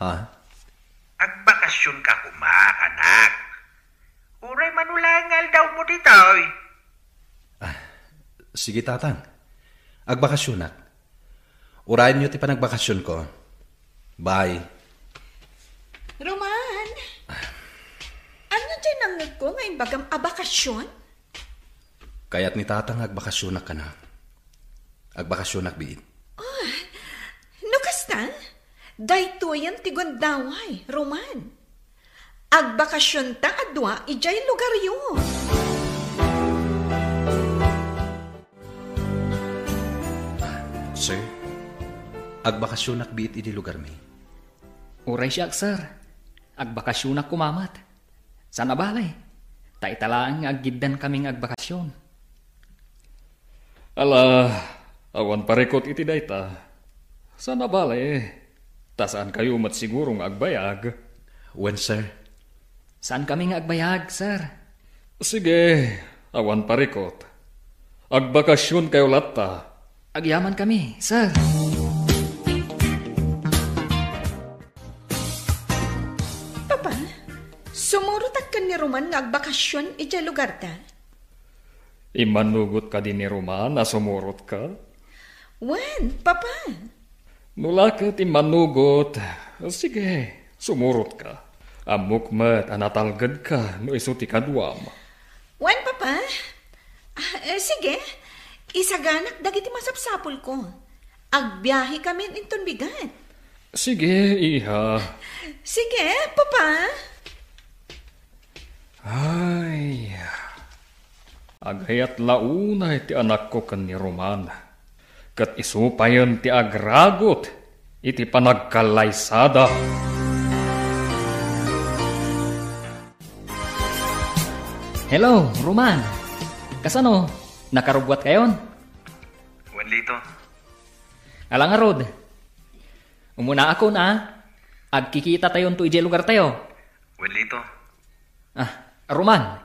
Ha? Agbakasyon ka kuma, anak. Uray manulangal daw mo dito. Sige, Tatang. Agbakasyonak. Urayan niyo ti panagbakasyon ko. Bye. Roman, ano dyan ang ko ngayon bagam abakasyon? Kaya't ni Tatang agbakasyonak ka na. Agbakasyonak biit. Nukasta? Dayto yan ti gondaway, Roman. Agbakasyon ta adwa, ijay lugar yun. Sir, agbakasyonak biit idi lugar mi. Uray siya, sir. Agbakasyon ako kumamat. Sana balay. Taitalaan nga aggidan kaming agbakasyon. Ala, awan parekot iti dayta. Sana balay. Tasaan kayo mat sigurong agbayag. When, sir? Saan kami nga agbayag, sir? Sige, awan parekot. Agbakasyon kayo latta. Agyaman kami, sir. Papa, sumurutak ka ni Roman nga agbakasyon ijay lugar ta? Imanugot ka din ni Roman na sumurot ka. Wen, Papa? Nulakit imanugot. Sige, sumurot ka. Amukmat anatalgad ka no isuti kadwam. Wen, Papa? Sige, isaganak dagiti masapsapol ko. Agbiyahe kami inton bigat. Sige, iha. Sige, Papa. Ay, agayat launay ti anak ko kan ni Roman. Kat isupayon ti agragot iti panagkalaysada. Hello, Roman. Kasano? Nakarubwat kayon? Wanlito. Alang arod. Umuna ako na. Agkikita tayon to ijay lugar tayo. Wanlito. Roman.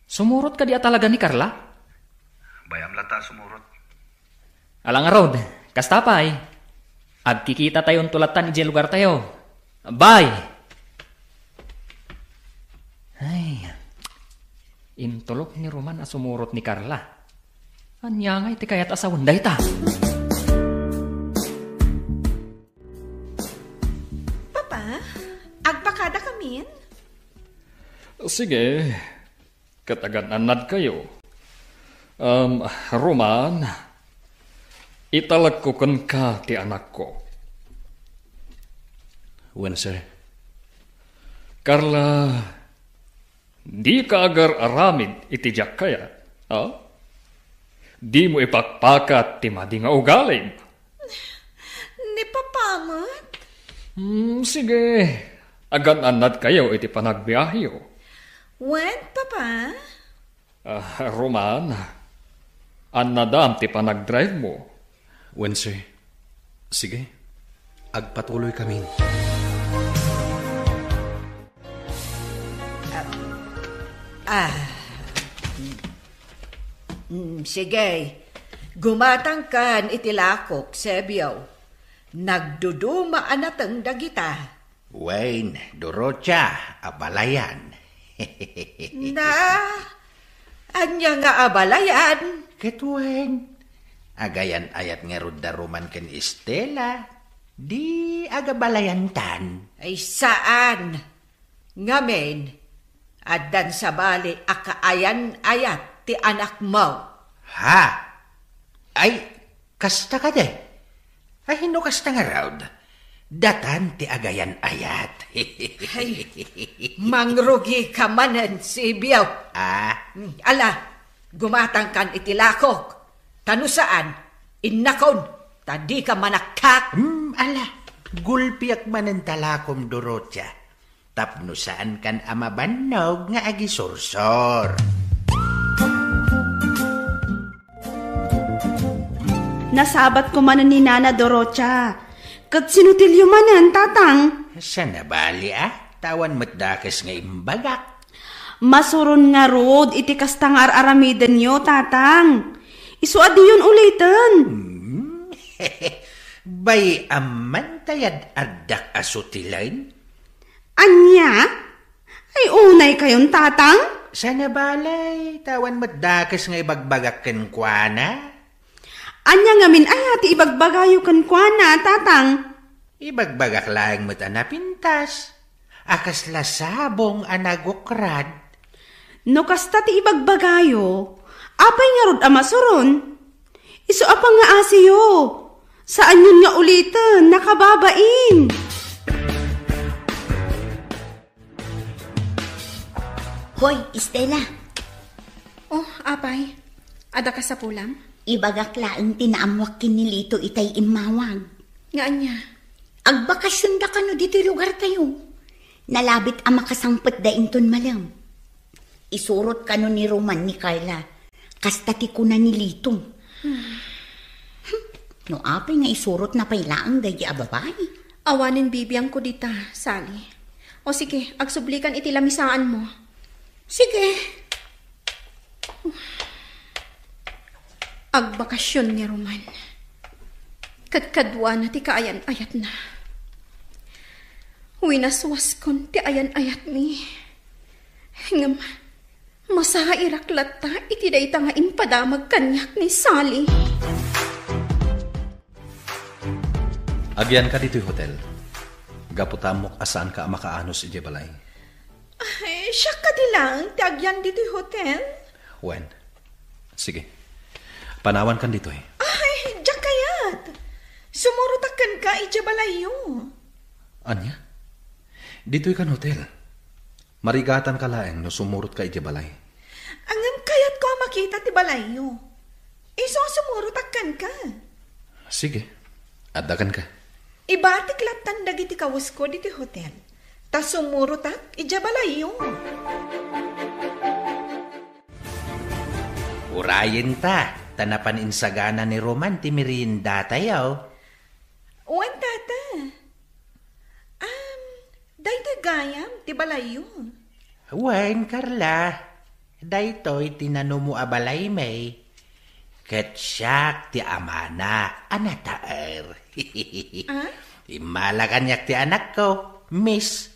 Sumurot ka di talaga ni Carla? Bayam lata sumurot. Alang arod. Kastapay. Agkikita tayon tulatan ijay lugar tayo. Bye! Ay, intulok ni Roman sumurot ni Carla. Anya nga iti kayat asawan dayta. Papa, agpakada kami? Sige, katagan-anad kayo. Roman, italagkukan ka ti anak ko. When, sir? Carla, di ka agar aramid itijak kaya, ha? Di mo ipakpakat ti madi nga ugaling. Ni Papamat? Sige, agan-anad kayo iti panagbiyahiyo. Wen, Papa? Roman, anadam ti panagdrive mo. When, sir? Sige, agpatuloy kami. Sige, gumatang kan itilakok, Sebyaw. Nagduduma anatang dagita. Wayne, Dorocha, abalayan. Na, Anya nga abalayan. Ketuan. Agayan ayat nga rudda Roman ken Estela. Di agabalayantan. Ay saan? Ngamen, adan sa bali akaayan ayat ti anak mo. Ha? Ay, kasta ka de. Ay, hino kasta nga raud. Datan ti agayan ayat. Ay, mangrugi ka manen si Biyaw. Ala, gumatang kan itilakok. Tano saan? Innakon, tadi ka manakak. Ala, gulpiak manen talakom Dorotia. Tapno saan kan amabanog nga agisursor. Nasabat ko manan ni Nana Dorocha. Kat sinutilyo manan, tatang. Sana bali tawan matdakas nga imbagak. Masuron nga rod, iti kastangar aramiden nyo, tatang. Isuadi yun ulitin. Bay amman tayad adak asutilain? Anya? Ay unay kayon, tatang? Sana balay, tawan matdakas nga ibagbagak kenkwana. Anya ngamin ayati ibagbagayo kan na, tatang. Ibagbagak laeng mata na pintas. Akas lasabong anagokrad. No kasta ti ibagbagayo, apay nga rod amasuron. Isu apang nga asiyo. Saan yun nga ulitin, nakababain. Hoy, Estela. Oh, apay. Ada ka sa pulam? Ibagak laeng tinaamwak kinilito itay imawag. Nga anya? Agbakasyon da kano dito lugar tayo. Nalabit ang makasangpet da inton malam. Isurot kano ni Roman ni Carla. Kastati ko na ni Lito. No apay nga isurot na pailaang da ababay. Awanin bibiyang ko dita, Sally. O sige, agsublikan iti lamisaan mo. Sige. Agbakasyon ni Roman. Kadkadwa na ti kaayan-ayat na. Winaswas kon ti ayan-ayat mi. Ngam, masairaklat ta iti dayta nga impadamag kanyak ni Sally. Agyan ka dito'y hotel. Gaputamok asaan ka makaanos ije balay. Ay, siya ka di lang, tiagyan dito yung hotel. Wen, sige. Panawan kan dito'y. Ay, diyak kayat. Sumurutakan ka, ijabalayo. Anya? Dito'y kan hotel. Marigatan ka laeng no sumurot ka ije balay. Angam kayat ko makita ti balayo. Iso sumurutakan ka. Sige, adakan ka. Ibatik latan dagiti kawas ko dito hotel. Ta sumurutak, ijabalayo. Urayin ta, tanapan insagana ni Roman ti merienda tayo. Uwan tata. Dayta gayam, ti balayo. Wen, Carla. Daytoy tinano mo abalay may. Ketsak ti amana, anataer. Imalakanyak ti anak ko, miss.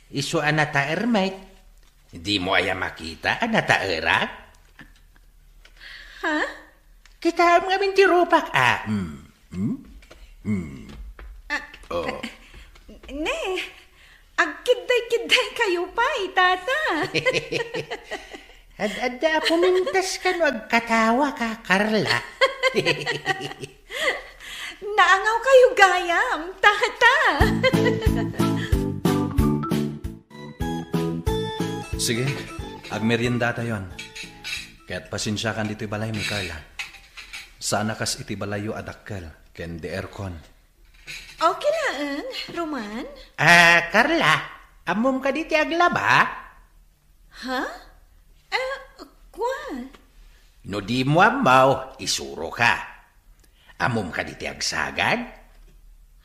Isu anataer may. Di mo aya makita, anataerak? Ha? Kita ang ngamin ti rupak, Oh. Ne, agkiday-kiday kayo pa, tata. Ad-ada, pumintas ka no, agkatawa ka, Carla. Naangaw kayo gayam, tata. Sige, agmerienda tayon. Kaya't pasensya kan dito'y balay mi, Carla. Sana kas iti balayo adakkel, ken de aircon. Okay lang, Roman. Carla, amom ka diti aglaba? Ha? Kwa? No di mo amaw, isuro ka. Amom ka diti agsagad?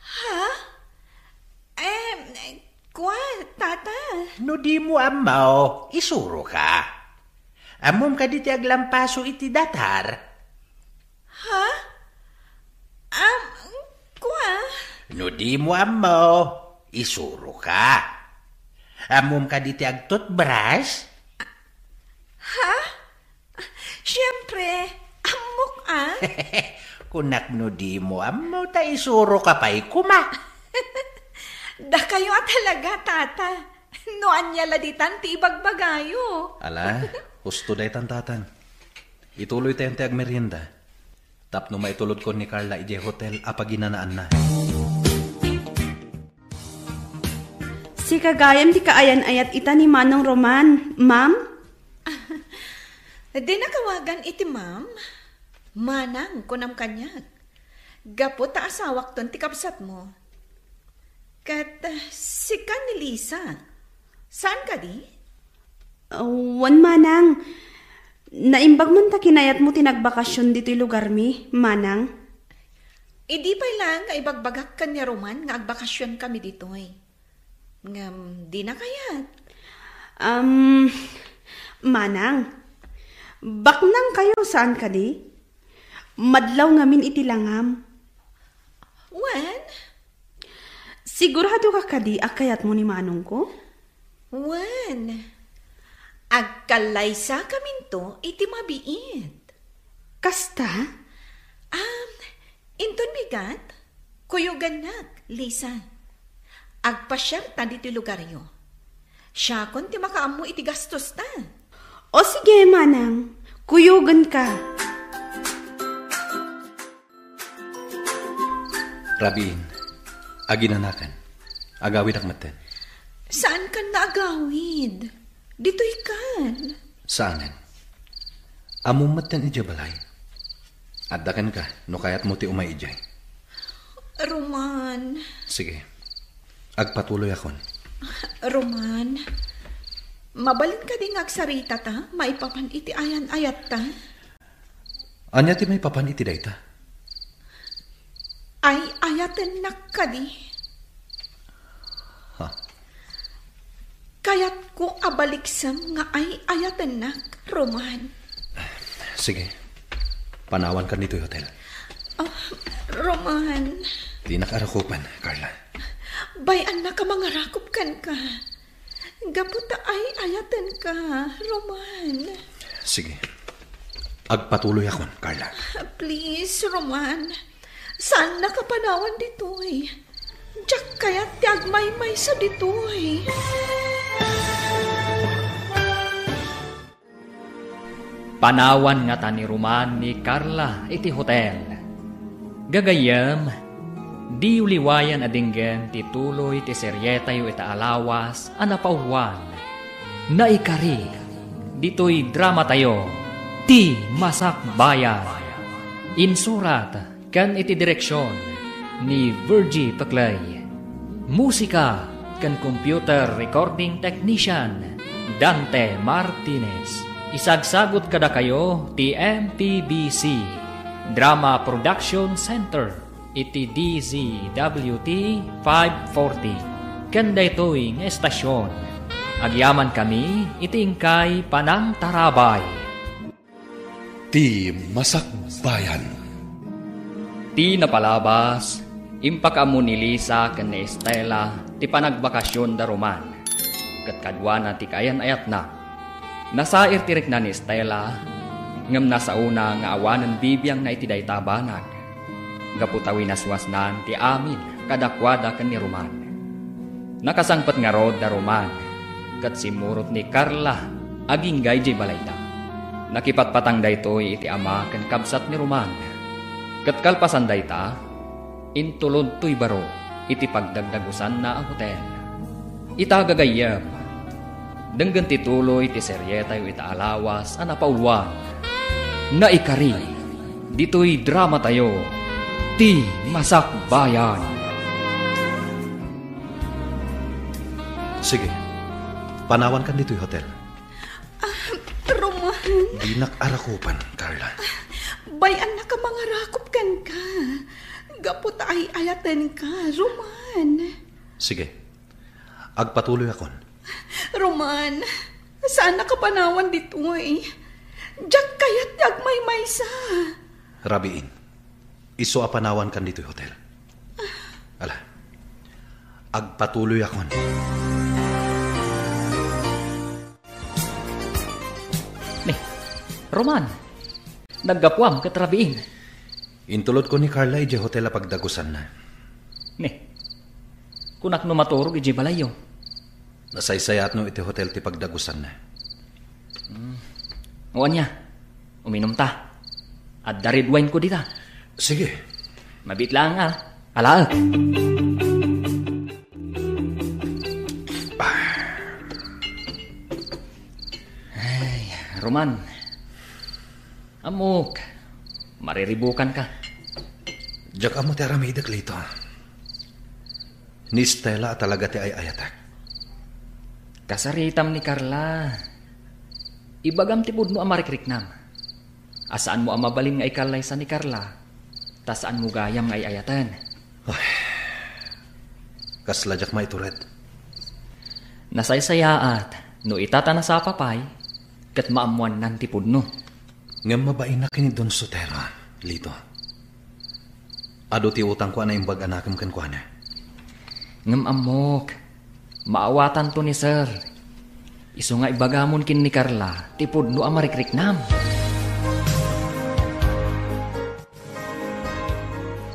Ha? Kwa, tata? No di mo amaw, isuro ka. Amom ka diti aglampaso iti datar? Ha? Kwa? No di mo amaw, isuro ka. Amom ka diti agtutbrush? Ha? Pre, amok ah. Kunak no di mo, amo ta isuro ka pa'y kuma. Da kayo talaga, tata. Noan niya laditan ti ibagbagayo. Ala, husto day tantatan. Ituloy tayong tiag merienda. Tapno maitulod ko ni Carla ije hotel apaginanaan na. Si kagayam di kaayan-ayat ita ni Manong Roman, ma'am? Di nakawagan iti ma'am. Manang kunam kanyag. Gapo ta asawak ton ti kapsat mo. Kat si ka ni Lisa. Saan ka di? Wan manang. Naimbag man ta kinayat mo tinagbakasyon dito'y lugar mi, manang. Di pa lang nga ibagbagak ka niya Roman nga agbakasyon kami dito eh. Ngam, di na kayat. Manang. Baknang kayo saan ka di? Madlaw ngamin iti langam. Wen? Sigurado ka kadi akayat mo ni manong ko? Wen? Agkalaysa kaminto iti mabiit. Kasta? Inton bigat? Kuyugan nak, Lisa. Agpasyar ta dito lugar yo. Siya kon ti makaammo iti gastos ta. O sige, manang. Kuyugan ka. Rabin, aginanakan. Agawid akmaten. Saan ka naagawid? Dito ikan. Saanan? Amumaten ija balay. Addakan ka, no kayat mo ti umay ijay. Roman. Sige, agpatuloy akon. Roman, mabalin ka ding agsarita ta, maipapan iti ayan-ayat ta. Anya ti may papan iti dayta? Ay ayaten nak ka di. Ha? Kayat ko abaliksam nga ay ayaten nak, Roman. Sige, panawan ka dito hotel. Roman. Di nakarakupan, Carla. Bayan na ka mga rakop kan ka. Gaputa ay ayaten ka, Roman. Sige, agpatuloy akon, Carla. Please, Roman. Saan nakapanawan dito eh? Diyak kaya tiagmay-may sa dito eh. Panawan nga ta ni Roman ni Carla iti hotel. Gagayam, di uliwayan adinggen ti tuloy ti seryeta yu ita alawas anapauwan. Naikari, dito'y drama tayo, ti Masak Bayan. Insurat kan iti direksyon ni Virgie Paclay. Musika kan computer recording technician Dante Martinez. Isagsagot kada kayo ti MPBC Drama Production Center iti DZWT 540 ken daytoy nga estasyon. Agyaman kami iti ingkay Panang Tarabay. Ti Masak Bayan. Ti napalabas, impakamu ni Lisa ken ni Estela ti panagbakasyon da Roman. Ket kadwana ti kayan-ayat na. Nasair tirik na ni Estela, ngem nasa una nga awanan bibiyang na iti daytabanag. Gaputawi naswasnan ti amin kadakwada ken ni Roman. Nakasangpet nga rod da Roman, ket simurot ni Carla aging gayjay balayta. Nakipatpatang daytoy iti ama ken kabsat ni Roman. Ket kalpasan dayta, intulod to'y baro, iti pagdagdagusan na ang hotel. Ita gagayam, denggan tituloy ti seryeta yu ita alawas anapauluan. Naikari, dito'y drama tayo, ti Masak Bayan. Sige, panawan ka dito'y hotel. Roman. Di nakarakupan, Carla. Bayan na ka mga rakop kan ka. Gapot ay ayaten ka, Roman. Sige, agpatuloy akon. Roman, saan nakapanawan dito eh? Diyak kaya't yagmay-may sa. Rabiin, iso apanawan kan dito'y hotel. Ala, agpatuloy akon. Roman, Naggapuam katrabiin. Intulot ko ni Carla ije hotel a pagdagusan na. Ne, kunak no maturog ije balayo. Nasaysayat no iti hotel ti pagdagusan na. Uwan niya, uminom ta. At darid wine ko dita. Sige. Mabit lang alaag. Ay, Roman. Amok. Mariribukan ka. Diyak amo ti aramidak lito. Ni Stella talaga ti ay ayatak. Kasaritam ni Carla. Ibagam ti pudno amarikrik-nam. Asaan mo amabalin nga ikalay sa ni Carla? Tasaan mo gayam nga ayatan? Kasladyak maitured. Nasaysayaat, no itata na sa papay, kat maamuan nan ti pudno. Ngam mabain na kini Don Sotera, lito. Ado ti utang ko na imbag anakam kan kwa na. Ngam amok, maawatan to ni sir. Iso nga ibagamon kin ni Carla, ti pudno amarikrik-nam.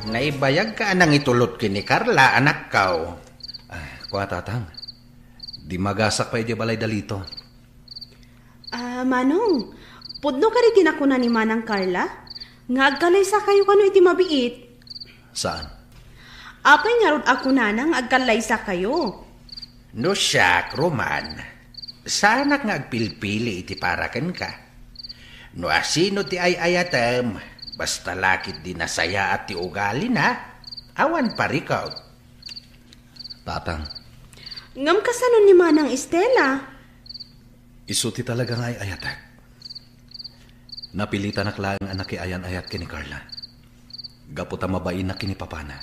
Naibayag ka anang itulot kini Carla, anak kao. Kwa tatang, di magasak pa ije balay dalito. Manong, pudno ka rin tinakuna ni Manang Carla? Nga agkalay sa kayo kano iti mabiit. Saan? Apay nga rod ako nanang agkalay sa kayo. No siya, Roman. Sana nga agpilpili iti parakan ka. No asino ti ay ayatem, basta lakit di nasaya at ti ugali na, awan parikaw. Tatang, Ngam kasano ni Manang Estela? isuti talaga nga ay ayatak. Napilitan naklaan anak ki ayan ayat kini Carla. Gaputa mabain na kini papana.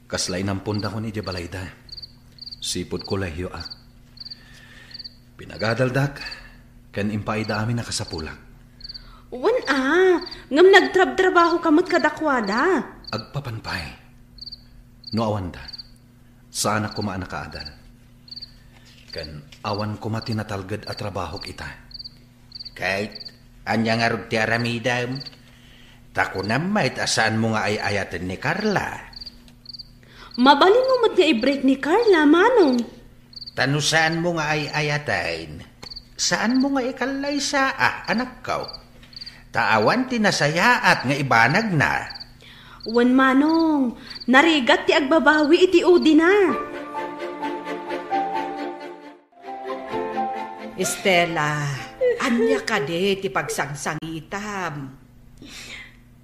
Kaslay nampunda ko ni ije balayda. Sipod ko lahyo Pinagadaldak, ken impaida amin nakasapulak. Wan ngam nagtrab-trabaho kamot kadakwada. Agpapanpay. No awanda, sa anak ko maanakaadal. Ken awan ko matinatalgad at trabaho kita. Kahit anya nga rog ti aramidam, tako namay asaan mo nga ay ayaten ni Carla. Mabalin mo mat nga i-break ni Carla, Manong. Tanusaan mo nga ay ayatain, saan mo nga ikalay sa anak kao? Taawan tinasayaat nga ibanag na. Wan Manong, narigat ti agbabawi iti udi na. Estela, anya ka de ti pagsangsangitam.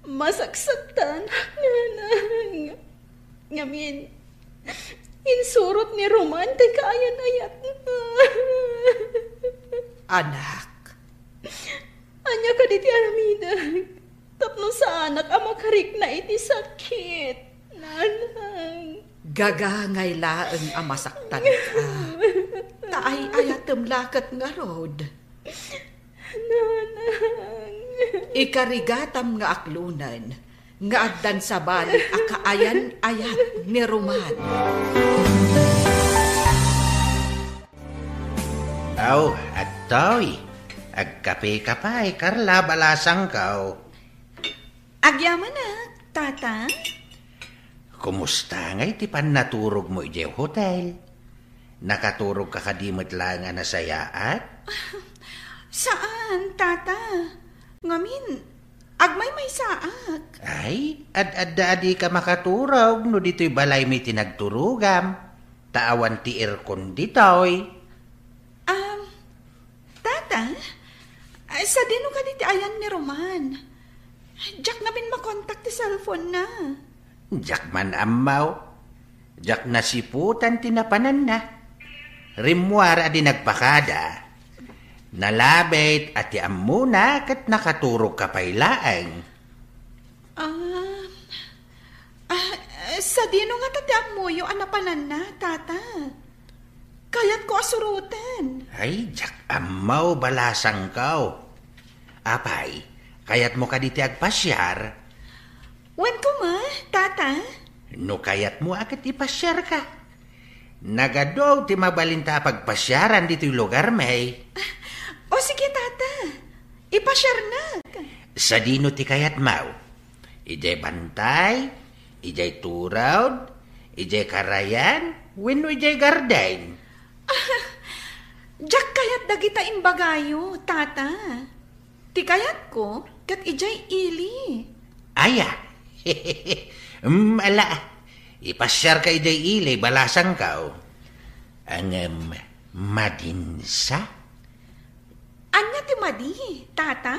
Masaksaktan, nanang. Ngamin, insurot ni Roman, ti kaayan-ayat na. Anak, Anya ka di ti aramidag. Tapno sa anak amakarik na iti sakit. Nanang. gagangay laeng amasaktan ka. Taay ayatem lakat nga rod. Nanang. Ikarigatam nga aklunan, nga addan sa balik akaayan-ayat ni Roman. Aw, at toy. Agkape ka pa Carla, balasang kao. Agyaman na, tata. Kumusta nga iti pan naturog mo ije hotel? Nakaturog ka kadimot lang nga nasayaat? Saan, tata? Ngamin, agmay may saak. Ay, ad-adi ka makaturog no dito'y balay may tinagturugam. Taawan ti aircon dito'y. Tata, sa dino ka diti ayan ni Roman. Jack na bin makontak ti cellphone na. Jack man amaw. Jack nasiputan tinapanan na. Rimwar adi nagpakada. Nalabit at ti amuna kat nakaturog ka pailaang. Sa dino nga tati amuyo anapanan na, tata. Kayat ko asurutan. Ay, Jack amaw balasang kao. Apay, kayat mo ka diti agpasyar. Wen ko ma, tata? No kayat mo akit ipasyar ka. Nagadaw ti mabalinta pagpasyaran dito'y lugar may. O sige, tata. Ipasyar na. Sa dino ti kayat mau. Ijay bantay, ijay turawd, ijay karayan, wenno ijay gardain. Jak kayat dagita imbagayo, tata. Ti kayat ko, kat ijay ili. Aya. Ala. Ipasyar ka ijay ili, balasang kao. Ang madinsa? Anya ti madi, tata?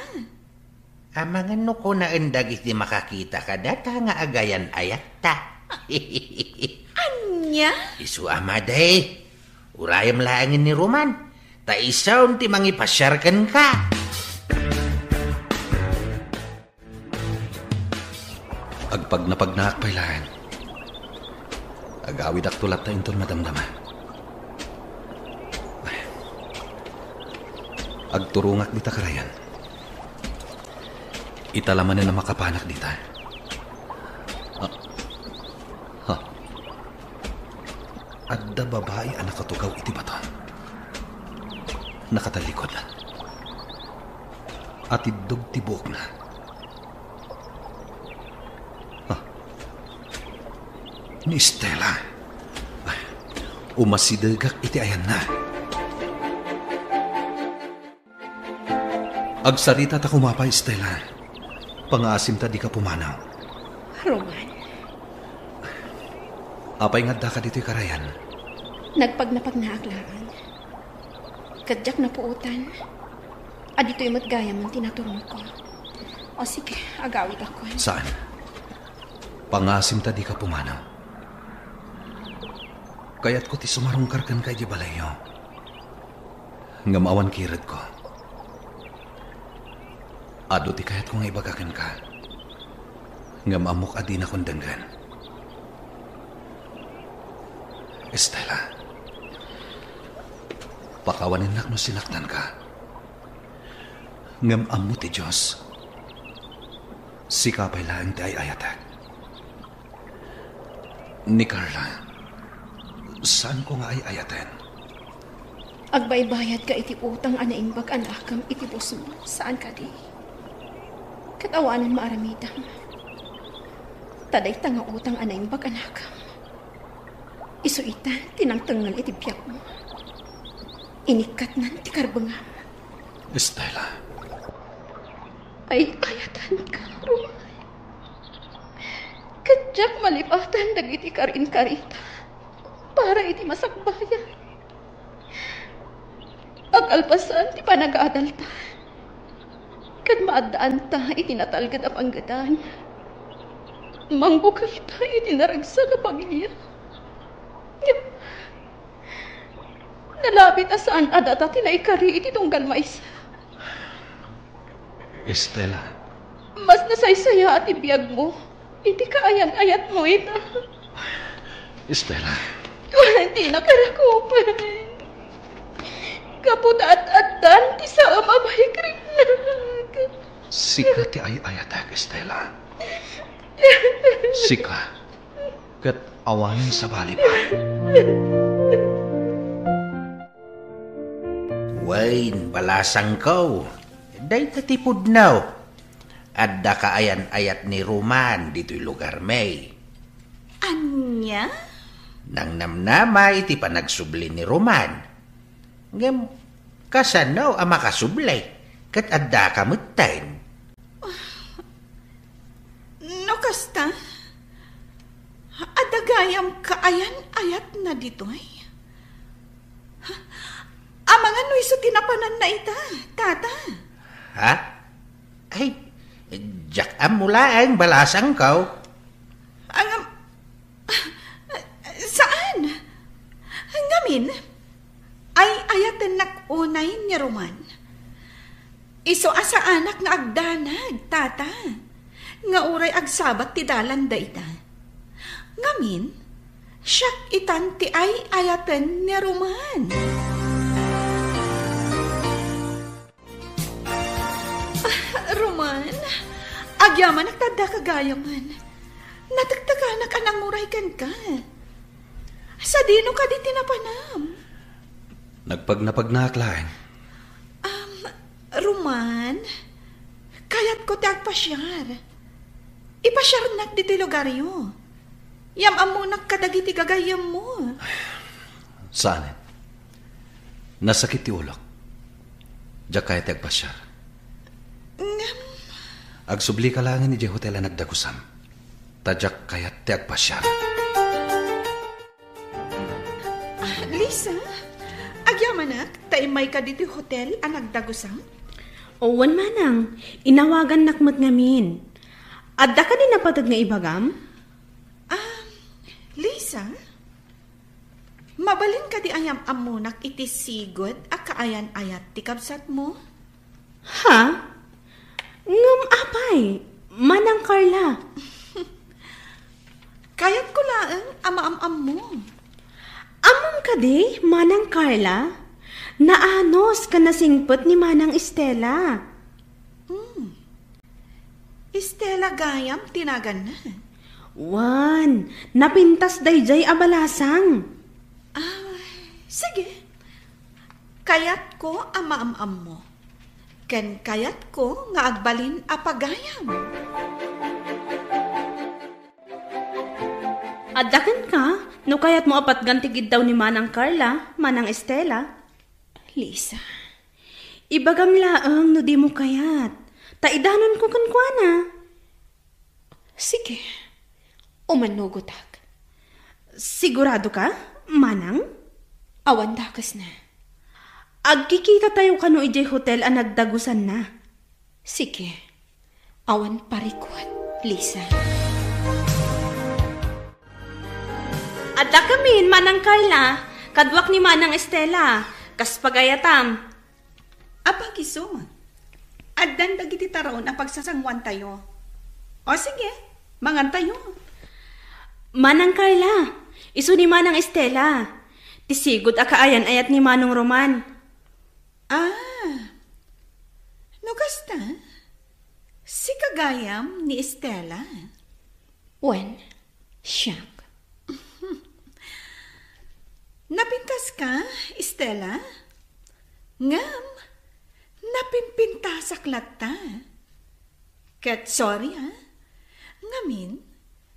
Amangan no ko na endag iti makakita ka data nga agayan ayat ta. Anya? Isu amaday. Urayam laangin ni Roman. Ta isaw ti mangipasyarkan ka. Agpag napagnaak pailaan. Agawid ak tulad ta inton madamdama. Agturungak dita karayan. Italaman na makapanak dita. Adda babae ang nakatugaw iti baton. Nakatalikod na. At idog tibok na. Ni Stella. Umasidagak iti ayan na. Agsarita ta kumapay, Stella. Pangasim ta di ka pumanaw. Roman. Apay nga da ka dito'y karayan. Nagpagnapag na aglaan. Kadyak na puutan. Adito'y matgaya man tinaturong ko. O sige, agawid ako. Saan? Pangasim ta di ka pumanaw. Kaya't ko ti sumarungkarkan kay di balayo. Nga maawan kirad ko. Ado ti kayat kong ibagakan ka. Nga maamok adi na kundanggan. Estela, pakawanin nak no sinaktan ka. Nga maamu ti Diyos. Sikapay lang ti ay ayatak. Ni Carla, saan ko nga ay ayaten? Agbaybayad ka iti utang anaimbag anakam iti bus mo. Saan ka di? Katawanan maaramidam. Taday tanga utang anaimbag anakam. Isuita, tinangtangan iti biyak mo. Inikat nan ti karbangam. Estela. Ay, ayatan ka, Roman. Kadyak malipatan dagiti karin-karita. Para iti masakbayan. Agalpasan ti panag-aadalta. Kad maadaan ta iti natalgad a panggadan. Mangbukay ta iti naragsak a pamilya. Nalapit asaan adata tinaikari iti tunggal maysa. Estela. Mas nasaysaya at ibiyag mo. Iti kaayan-ayat mo ita. Estela. Hindi na karakupan. Kaputa at-atan ti sa amabay krignag. Sika ti ay ayatak, Estela. Sika. Kat awanin sa balibay. Wain, balasang ko. Day tatipod now. Adda ka ayan-ayat ni Roman dito'y lugar may. Anya? Nang namnama iti panagsubli ni Roman. Ngem, kasanaw ang makasublay. Kat adda ka mutain. No kasta? Adagayam kaayan-ayat na dito'y. Amangan no iso tinapanan na ita, tata. Ha? Ay, jak am mula ang balasang kaw. Saan? Ngamin? Ay ayatan nakunay ni Roman. Iso asa anak nga agdanag, tata. Nga uray agsabat ti dalan da ita. Ngamin, siyak itan ti ay ayatan ni Roman. Roman, agyaman nagtada kagayaman. Natagtaganak anang muraykan ka. Sa dino ka di tinapanam. Nagpagnapagnaak lang. Roman, kayat ko ti agpasyar. Ipasyar nak diti lugaryo. Yam amunak kadagiti gagayam mo. Saan? Nasakit ti ulok. Diyak kaya ti agpasyar. Agsubli ka lang ni di hotel ang nagdagusam. Tadyak kaya ti agpasyar. Lisa, agyamanak, taimay ka diti hotel ang nagdagusam? Owan manang, inawagan nakmat ngamin. Adda ka din napatag nga ibagam? Lisa, mabalin ka di ayam amunak iti sigod a kaayan-ayat ti kabsat mo? Ha? Ngam apay, manang Carla. Kayat ko laang ama-am-am mo. Amam ka di, manang Carla? Naanos ka nasingpot ni manang Estela. Estela Gayam, tinagan na. Wan, napintas dayjay abalasang. Sige. Kayat ko ama-am-am mo. Ken kayat ko nga agbalin apagayam. Addakan ka, no kayat mo apat gantigid daw ni manang Carla, manang Estela. Lisa, Ibagam laang no di mo kayat. Taidanon ko kankwana. sige. Umanugotag. Sigurado ka, manang? Awan dakas na. Agkikita tayo kano ijay hotel ang nagdagusan na. Sige. Awan parikot, Lisa. Adda kamin, manang Carla. Kadwak ni manang Estela. Kas pagayatam. Apagison. Addan dagiti taron ang pagsasangwan tayo. O sige, mangan tayo. Manang Carla, iso ni manang Estela. Tisigod akaayan ayat ni manong Roman. No kasta? Si kagayam ni Estela? Wen, siyak. Napintas ka, Estela? Ngam, napimpintasak lata. Ket sorry ngamin,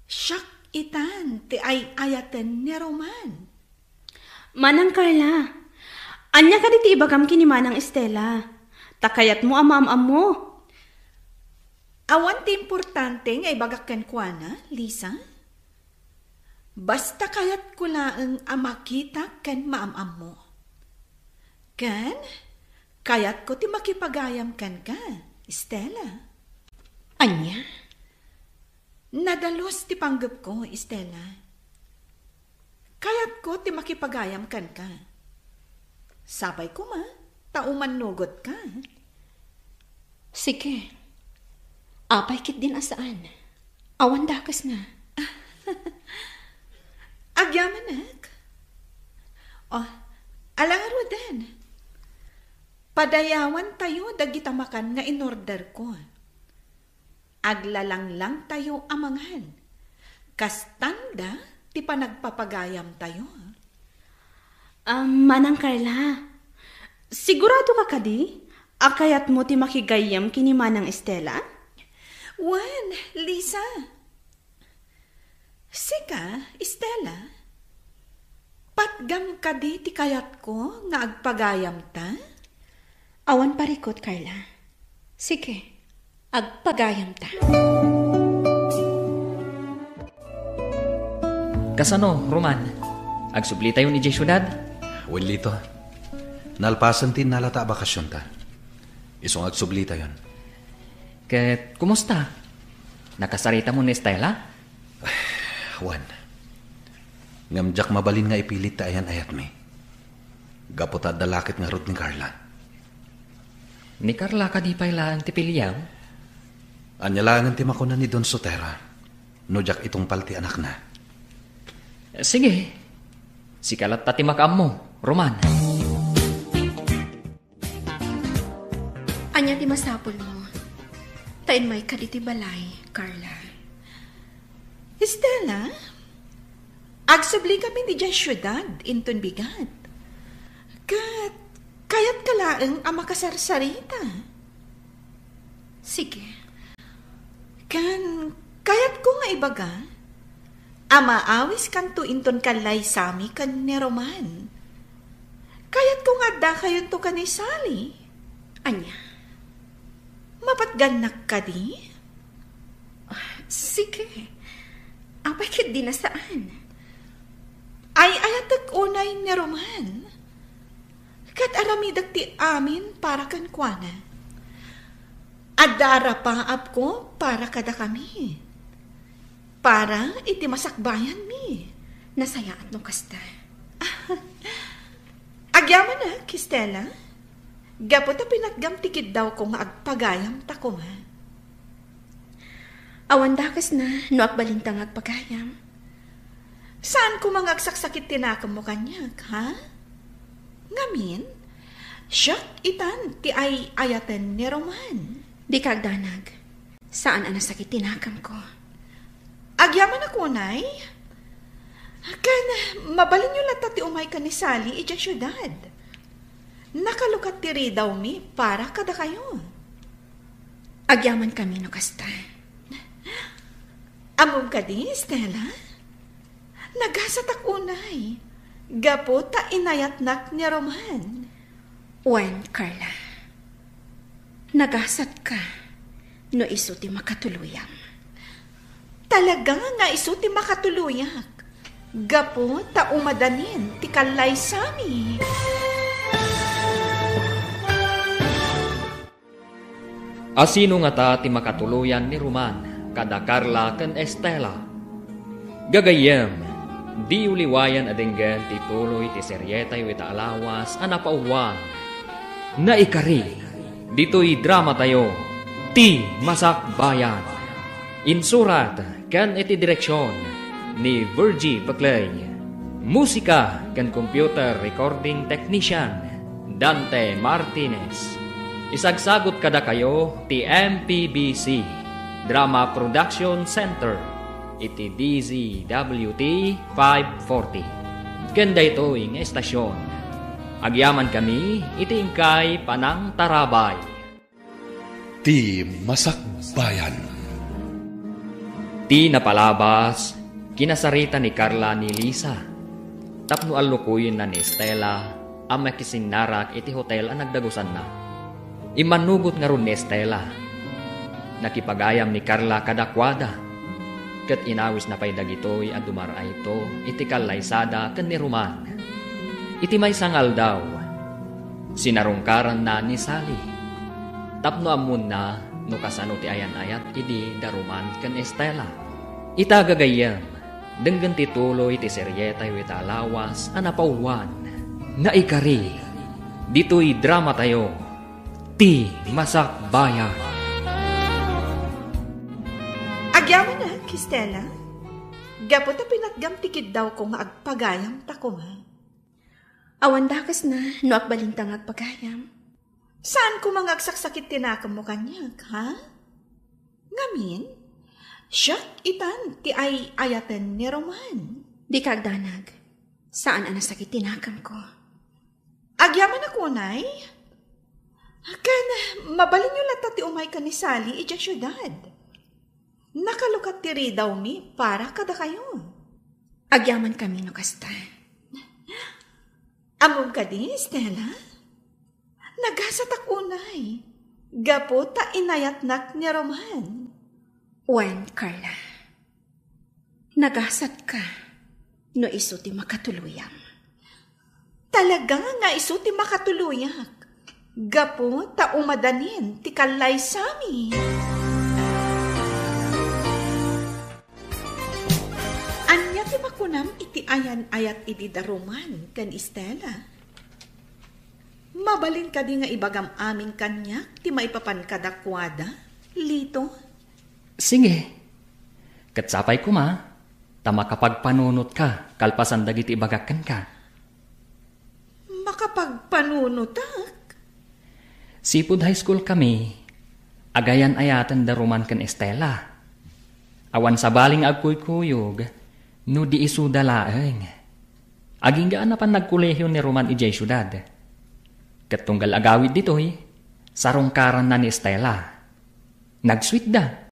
siyak itan ti ay ayaten ni Roman. Manang Carla, anya ka diti ibagam kini manang Estela. Takayat mo amam-am mo. Awan ti importante nga ibagakken kwa na, Lisa. Basta kayat ko laang amakita ken maam-am mo. Ken, kayat ko ti makipagayam ken ka, Estela. Anya? Nadalos ti panggap ko, Estela. Kayat ko ti makipagayam ken ka. Sabay ko tauman nugot ka. Sige. Apay kit din asaan. Awan dakas na. Agyamanak. Alangaro din. Padayawan tayo dagitamakan nga inorder ko. Aglalang lang tayo amangan. Kastanda, ti panagpapagayam tayo. Manang Carla, sigurado ka kadi? Akayat mo ti makigayam kini manang Estela? Wan, Lisa. Sika, Estela. Patgam kadi ti kayat ko nga agpagayam ta? Awan parikot, Carla. Sige, agpagayam ta. Kasano, Roman? Agsubli tayo ni Jesyudad? Lito. Nalpasan tin nalata bakasyon ta. Isong agsubli tayon. Ket, kumusta? Nakasarita mo ni Estela? Juan. Ngamjak mabalin nga ipilit ta ayan ayat mi. Gapot at dalakit nga rod ni Carla. Ni Carla ka di pailaan ti piliyaw? Anyalangan ti makuna ni Don Sotera. Nojak itong palti anak na. Sige. Sikalat ta ti makaam mo, Roman. Anya ti masapol mo. Tain may kaditi balay, Carla. Estela, agsubli kami ni dyan syudad, inton bigat. Kayat kalaang ang makasarsarita. Sige. Kayat ko nga ibaga, amaawis kan to inton kalay sami kan ni Roman. Kayat ko nga da kayo to kan ni Sally. Anya, mapatganak ka di? Sige. Apay kit di na saan? Ay ayatag unay ni Roman. Kat aramidag ti amin para kan kuana. Adara paap ko para kada kami. Para iti masakbayan mi. Nasayaan no kasta. Agyaman na, Kistela. Gapot na pinagam tikid daw ko nga agpagayam tako nga. Awan dakas na, no akbalintang agpagayam. Saan ko mga agsaksakit tinakam mo kanyak, ha? Ngamin, siyak itan ti ay ayatan ni Roman. Di kagdanag, saan ang nasakit tinakam ko? Agyaman ako, nay. Kan, mabalin nyo lata ti umay ka ni Sally ija syudad. Nakalukat tiri daw mi para kada kayo. Agyaman kami no kasta. Among ka di, Stella? Nagasatak unay. Gapo ta inayatnak ni Roman. Wen, Carla. Nagasat ka no isuti makatuluyam. Talaga nga isuti makatuluyak. Gapo ta umadanin ti kalay sami. Asino nga ta ti makatuluyan ni Roman kada Carla ken Estela. Gagayem, di uliwayan adenggan ti tuloy ti seryeta yu ita alawas anapauluan. Naikari, dito'y drama tayo, ti Masakbayan. Insurat kan iti direksyon ni Virgie Paclay. Musika kan computer recording technician Dante Martinez. Isagsagot kada kayo ti MPBC Drama Production Center iti DZWT 540. Kanda ito'y nga estasyon. Agyaman kami iti ingkay Panang Tarabay. Ti Masakbayan. Ti napalabas, kinasarita ni Carla ni Lisa. Tapno alukuyin na ni Estela, ang makisinarak iti hotel ang nagdagusan na. Imanugot nga ron ni Estela. Nakipagayam ni Carla kadakwada. Kat inawis na pay dagitoy at dumaray ito, iti kalaysada ken ni Roman. Iti may sangal daw, sinarungkaran na ni Sally. Tapno amun na, no kasano ti ayan-ayat, idi daruman ken Estela. Itagagayam, denggan ti tuloy ti seryeta yu ita alawas, anapauluan. Naikari, dito'y drama tayo, ti Masakbayan. Agyaman na, Kistela. Gapo ta pinagam tikid daw ko nga agpagayam tako nga. Awan dakas na, no akbalintang agpagayam. Saan ko mga agsaksakit tinakam mo kanyak, ha? Ngamin, siyak itan ti ay ayatan ni Roman. Di kagdanag, saan ang nasakit tinakam ko? Agyaman ako, nay. Kan, mabalin nyo lata ti umay ka ni Sally ija syudad. Nakalukat tiri daw mi para kada kayo. Agyaman kami no kasta. Among ka di, Stella? Nagasatak unay. Gapo ta inayatnak ni Roman. Wen, Carla. Nagasat ka no isuti makatuluyam. Talaga nga isuti makatuluyak. Gapo ta umadanin ti kalay sami. Anya ti makunam iti ayan-ayat iti daruman kan Estela. Mabalin ka di nga ibagam amin kanyak ti maipapan kadakwada, Lito? Sige. Katsapay ko ma, tama kapag panunot ka, kalpasan dagiti ibagakan ka. Makapagpanunotak? Sipud high school kami, agayan ayatan daruman kan Estela. Awan sa baling agkuy-kuyog, no di isudalaeng. Aging gaan na pan nagkulehiyo ni Roman ijay syudad. Katunggal agawid dito'y, sarungkaran na ni Estela. Nagsweet da.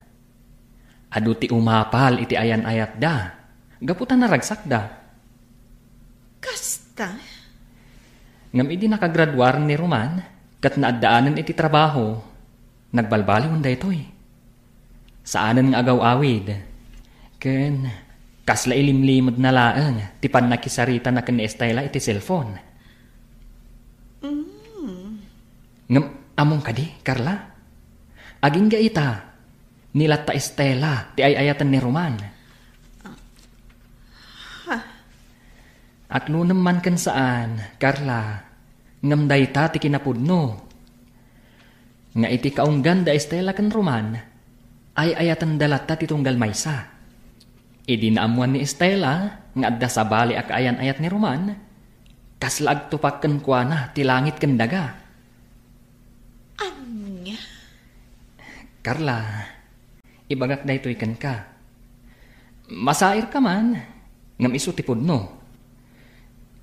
Adu ti umapal iti ayan-ayat da. Gaputan na ragsak da. Kasta? Ngam idi nakagraduar ni Roman, kat naadaanan iti trabaho, nagbalbaliwan da ito'y. Saanan nga agaw-awid, ken kasla ilimlimod na laang, tipan nakisarita na ken Estela iti cellphone. Ngam among kadi, Carla. Aging ga ita, nilat ta Estela, ti ayayatan ni Roman. At lunam man kan saan, Carla, ngam dayta ti kinapudno. Nga iti kaunggan da Estela kan Roman, ay ayatan dalata ti tunggal maysa. Idi naamuan ni Estela, nga adda sa bali ak ayan-ayat ni Roman, kaslag tupak kan kuana ti langit kan daga. Anya? Carla, ibagak da ito'y kan ka. Masair ka man, ngam iso ti pudno.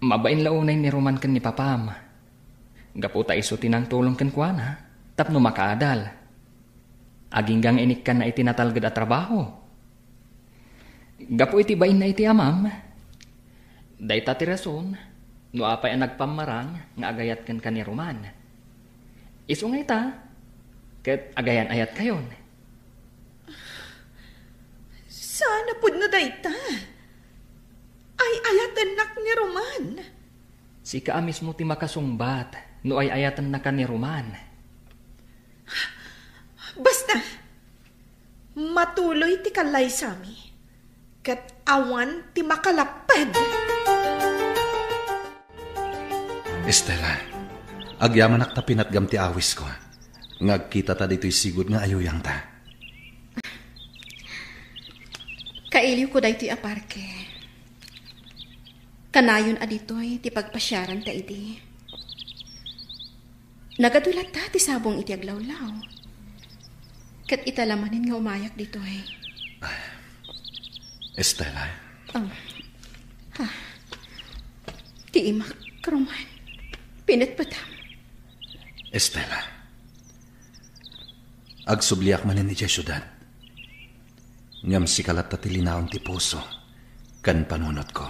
Mabain launay ni Roman kan ni Papam. Gaputa iso tinang tulong kan kuana, tapno makaadal. Aginggang inik kan na itinatalgad at trabaho. Gapu iti bain na iti amam. Dayta ti rason, no apay ang nagpamarang nga agayat kan ni Roman. Iso nga ita, ket agayan-ayat kayon. Sana pud na dayta. Ay ayatan nak ni Roman. Si ka mismo ti makasungbat, no ay ayatan na ka ni Roman. Basta, matuloy ti kalay sami. Kat awan ti makalapad. Estela, agyaman ak ta pinatgam ti awis ko. Ngagkita ta dito'y sigud nga ayuyang ta. Kailiw ko dahi ti aparke. Kanayon aditoy ti pagpasyaran ta iti. Nagadulat ta ti sabong iti aglawlaw. Kat italamanin nga umayak ditoy. Estela. Ti imak, Roman. Pinit patam. Estela. Agsubliak manin iti syudad. Ngam sikalat ta ti linaon ti puso. Kan panunot ko.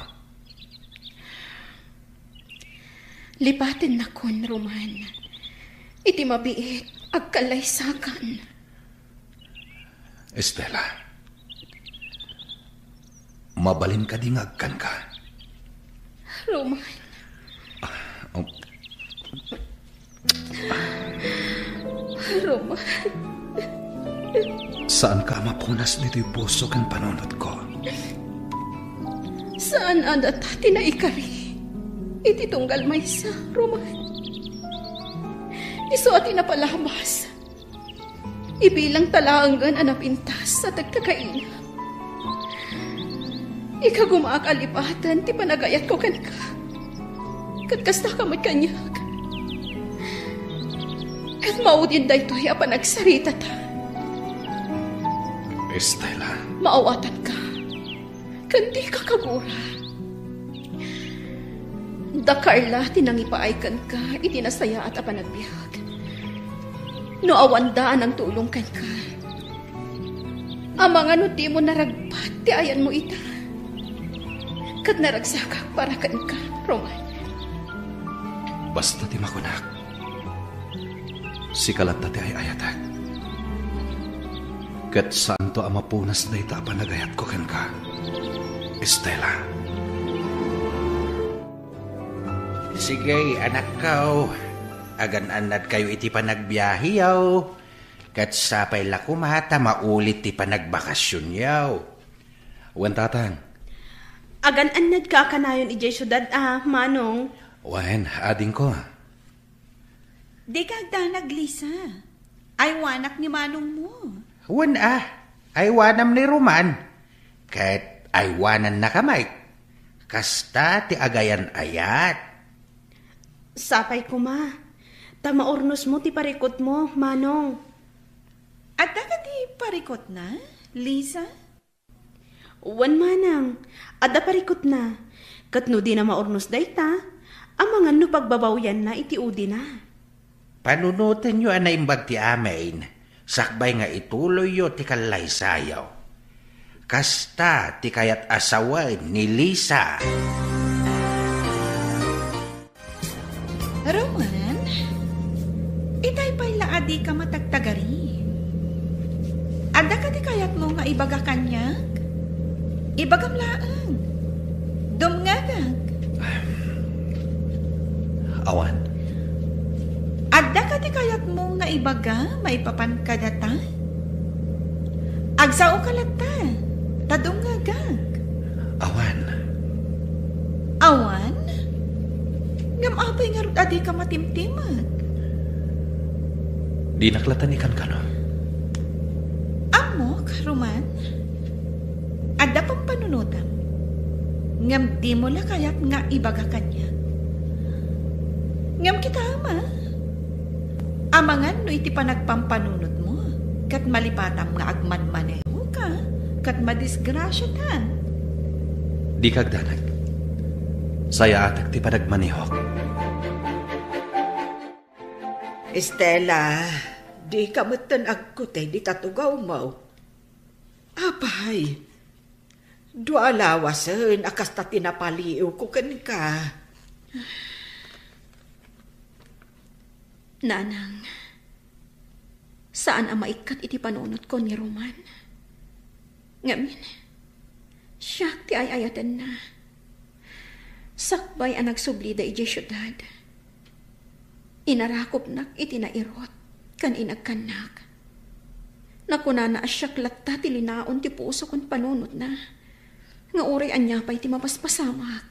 Lipatin na kon, Roman. Iti mabiit, agkalaysakan. Estela, mabalin ka di ngagkan ka. Roman. Roman. Saan ka mapunas dito'y puso kan panunod ko? Saan adat tinaikari? Iti tunggal maysa, Roman. Iso at inapalabas. Ibilang talaanggan anapintas sa tagkakaina. Ika gumakalipatan ti panagayat ko kan ka. Katkasta ka magkanyak. Kat maudin da ito'y apanagsarita ta. Estela. Maawatan ka. Kandi ka kagura. Da Carla, tinangipaaykan ka, itinasaya at apanagbiag. No awandaan ang tulong kan ka. Amang ano di mo naragpat, ti ayan mo ita. Kat naragsakak para kan ka, Roman. Basta ti makunak. Sikalat na ti ay ayatak. Kat saan to amapunas na ita panagayat ko kan ka. Estela. Sige, anak ko. Agan-anad kayo iti panagbiyahi yaw. Kat sapay lakumata maulit ti panagbakasyon yaw. Wan tatang. Agan-anad ka kanayon ijay syudad Manong. Wan, ading ko. Di ka agdanag, Lisa. Ay wanak ni Manong mo. Wan ay wanam ni Roman. Kat ay wanan na kamay. Kasta ti agayan ayat. Sapay ko ma. Tamaornos mo ti parikot mo, Manong. At ka ti parikot na, Lisa? Wan manang. Adda parikot na. Katno di na maornos dayta. Amangan no pagbabawyan na iti udi na. Panunutan nyo anaimbag ti amin. Sakbay nga ituloy yo ti kalay sayaw. Kasta ti kayat asawan ni Lisa. Roman, itay pa'y laadi ka matagtagari. Ada ka di kayat mo nga ibaga kanyak? Ibagam laang. Dumngagag. Awan. Ada ka di kayat mo nga ibaga maipapan ka data? Agsao ka lata. Tadumngagag. Awan. Awan? Ngam apay nga rin adi ka matimtimag. Di naklatanikan ka no? Amok, Roman? Ada pang panunutam. Ngam di mo la kayat nga ibaga kanya. Ngam kita ama. Amangan no iti panagpampanunot mo. Kat malipatam nga agmanmaneho ka. Kat madisgrasya ta. Di kagdanag. Saya atak ti panagmanihok. Estela, di ka matan agkutay di tatugaw mo. Apay, dua lawasan akas ta tinapaliw ko kan ka. Nanang, saan ang maikat iti panunot ko ni Roman? Ngamin, siya ti ayayatan na. Sakbay ang nagsublida iti syudad. Inarakop nak iti nairot, kan inagkanak. Nakuna na asyak latta ti linaon ti puso kon panunot na. Nga uray anya pa iti mapaspasamak.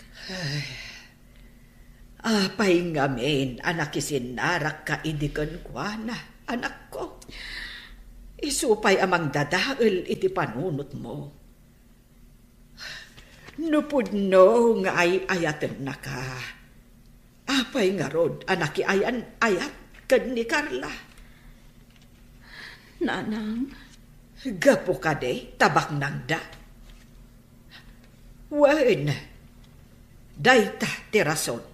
Apay ngamin, anak isinarak ka idikon kwa na, anak ko. Isupay amang dadael iti panunot mo. Nupudno nga ay ayatan na ka. Apay nga rod, anak ayan ayat kad ni Carla. Nanang? Gapo ka de, tabak nang da. Wen, dayta tirason.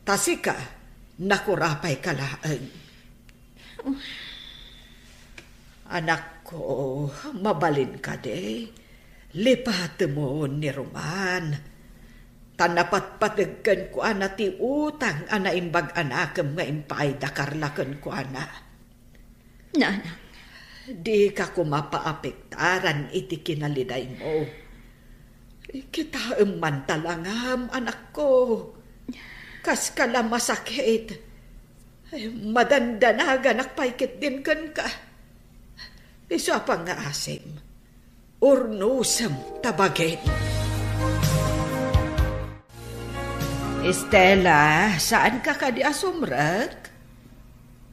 Tasika, nakurapay kalaan. Anak ko, mabalin ka de. Lipat mo ni Roman. Tanapat-patagkan ko ana ti utang ana imbag anakam nga impay da karlakan ko ana. Nanang? Di ka kumapaapektaran iti kinaliday mo. Kita man talangam, anak ko. Kas ka lang masakit. Madandanagan akpaikit din kan ka. Iso pang nga asim. Urnusam tabagin. Estela, saan ka di asumrag?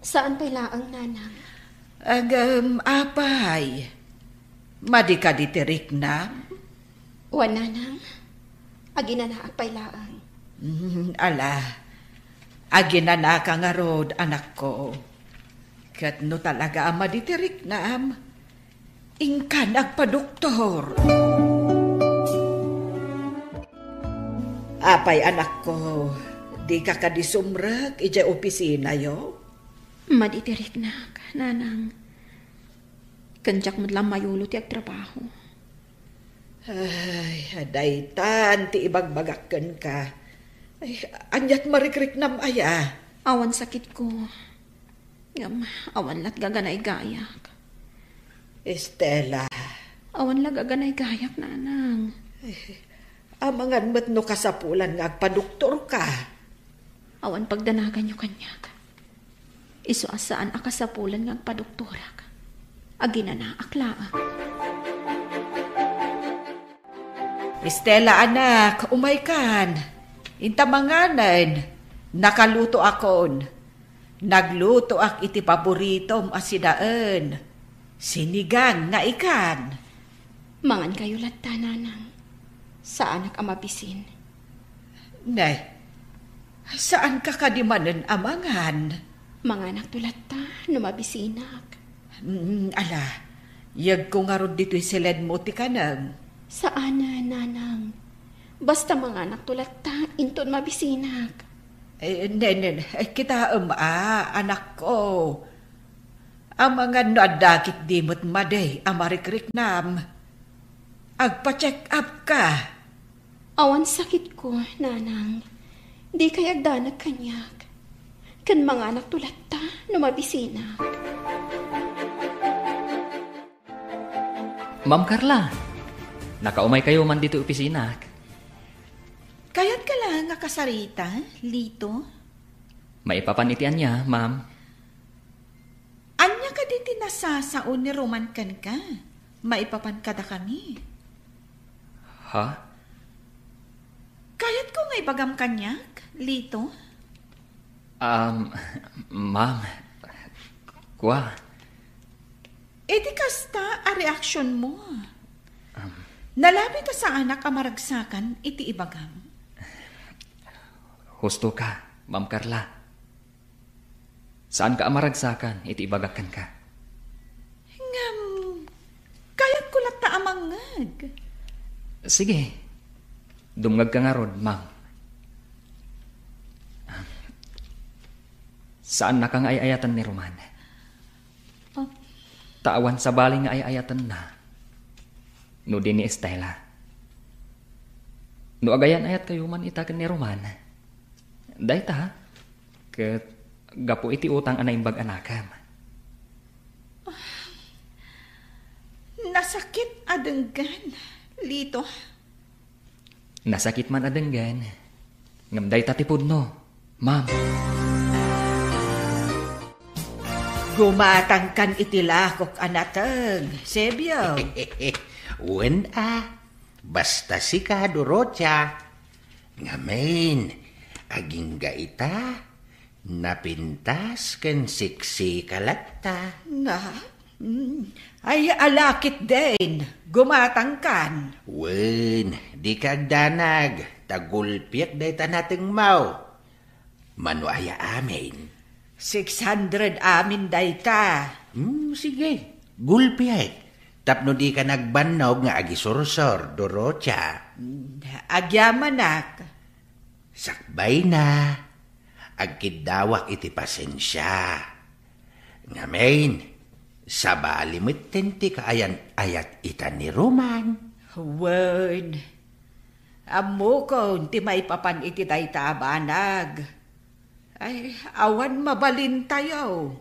Saan pa'y laang, nanang? Apay. Madi ka ditirik na? Wan, nanang. Aginanaak pa'y laang. Ala, aginana ka nga rod, anak ko. Kat no talaga ama ditirik na ingka nagpa-doktor. Apay, anak ko, di ka kadisumrag, ija opisina yo? Maditirik na, nanang. Kanjak mo lang mayulo ti agtrabaho. Ay, daytan, ti ibagbagakan ka. Ay, anyat marikrik nam aya. Awan sakit ko. Ngam, awan lat gaganay gayak. Estela. Awan lat gaganay gayak, nanang. Ay, amangan mo't no kasapulan nga agpadoktor ka. Awan pagdanagan nyo kanyak. Iso asaan akasapulan nga agpadoktora ka. Aginana aklaan. Estela, anak, umay kan. Intamanganan, nakaluto akon. Nagluto ak iti paboritom asidaan. Sinigang nga ikan. Mangan kayo latta, nanang. Saan ak amabisin? Nay, saan ka kadimanan amangan? Manganak tulatta, numabisinak. Ala, yag ko nga ron dito'y siled mo ti kanang. Saan na, nanang? Basta manganak tulatta, inton mabisinak. Kita anak ko. Ang mga nadakit dimot maday, amarikrik nam. Agpa-check up ka. Awan sakit ko, nanang. Di kay agdanag kanyak. Kan mga anak tulat ta, numabisina. Ma'am Carla, nakaumay kayo man dito opisina. Kayat ka lang nga kasarita, Lito? Maipapanitian niya, ma'am. Anya ka din tinasasaon ni Roman kan ka? Maipapan kada kami. Ha? Kayat ko nga ibagam kanyak, Lito? Ma'am. Kuha. Edi kasta a reaksyon mo. Nalapit sa anak amaragsakan, iti ibagam. Husto ka, Ma'am Carla. Saan ka amaragsakan, iti ibagakan ka? Ngam, kayat ko lang ta amangag. Sige, dumngag ka nga rod, ma'am. Saan na kang ayayatan ni Roman? Tawan sa baling nga ayayatan na. No din ni Estela. No agayan ayat kayo man itakan ni Roman. Day ta, ket gapo iti utang anay imbag anakam. Nasakit adenggan, Lito. Nasakit man adenggan. Ngam day ta tipod no, ma'am. Gumatangkan itilakok anateng, Sebyaw. Wen basta si ka, Dorocha. Ngamen, aging gaita, napintas ken siksi kalatta. Na, ay alakit din, gumatangkan. Wen, di kagdanag, tagulpiak day tanateng mau. Manuaya amin. 600 amin dayta. Sige, gulpiak. Tapno di ka nagbanog nga agisursor, Dorocha. Agyamanak. Sakbay na. Agkidawak iti pasensya. Ngamen, sa balimit tenti kaayan ayat ita ni Roman. Wen, amo ko, ti may papan iti dayta abanag. Ay, awan mabalin tayo.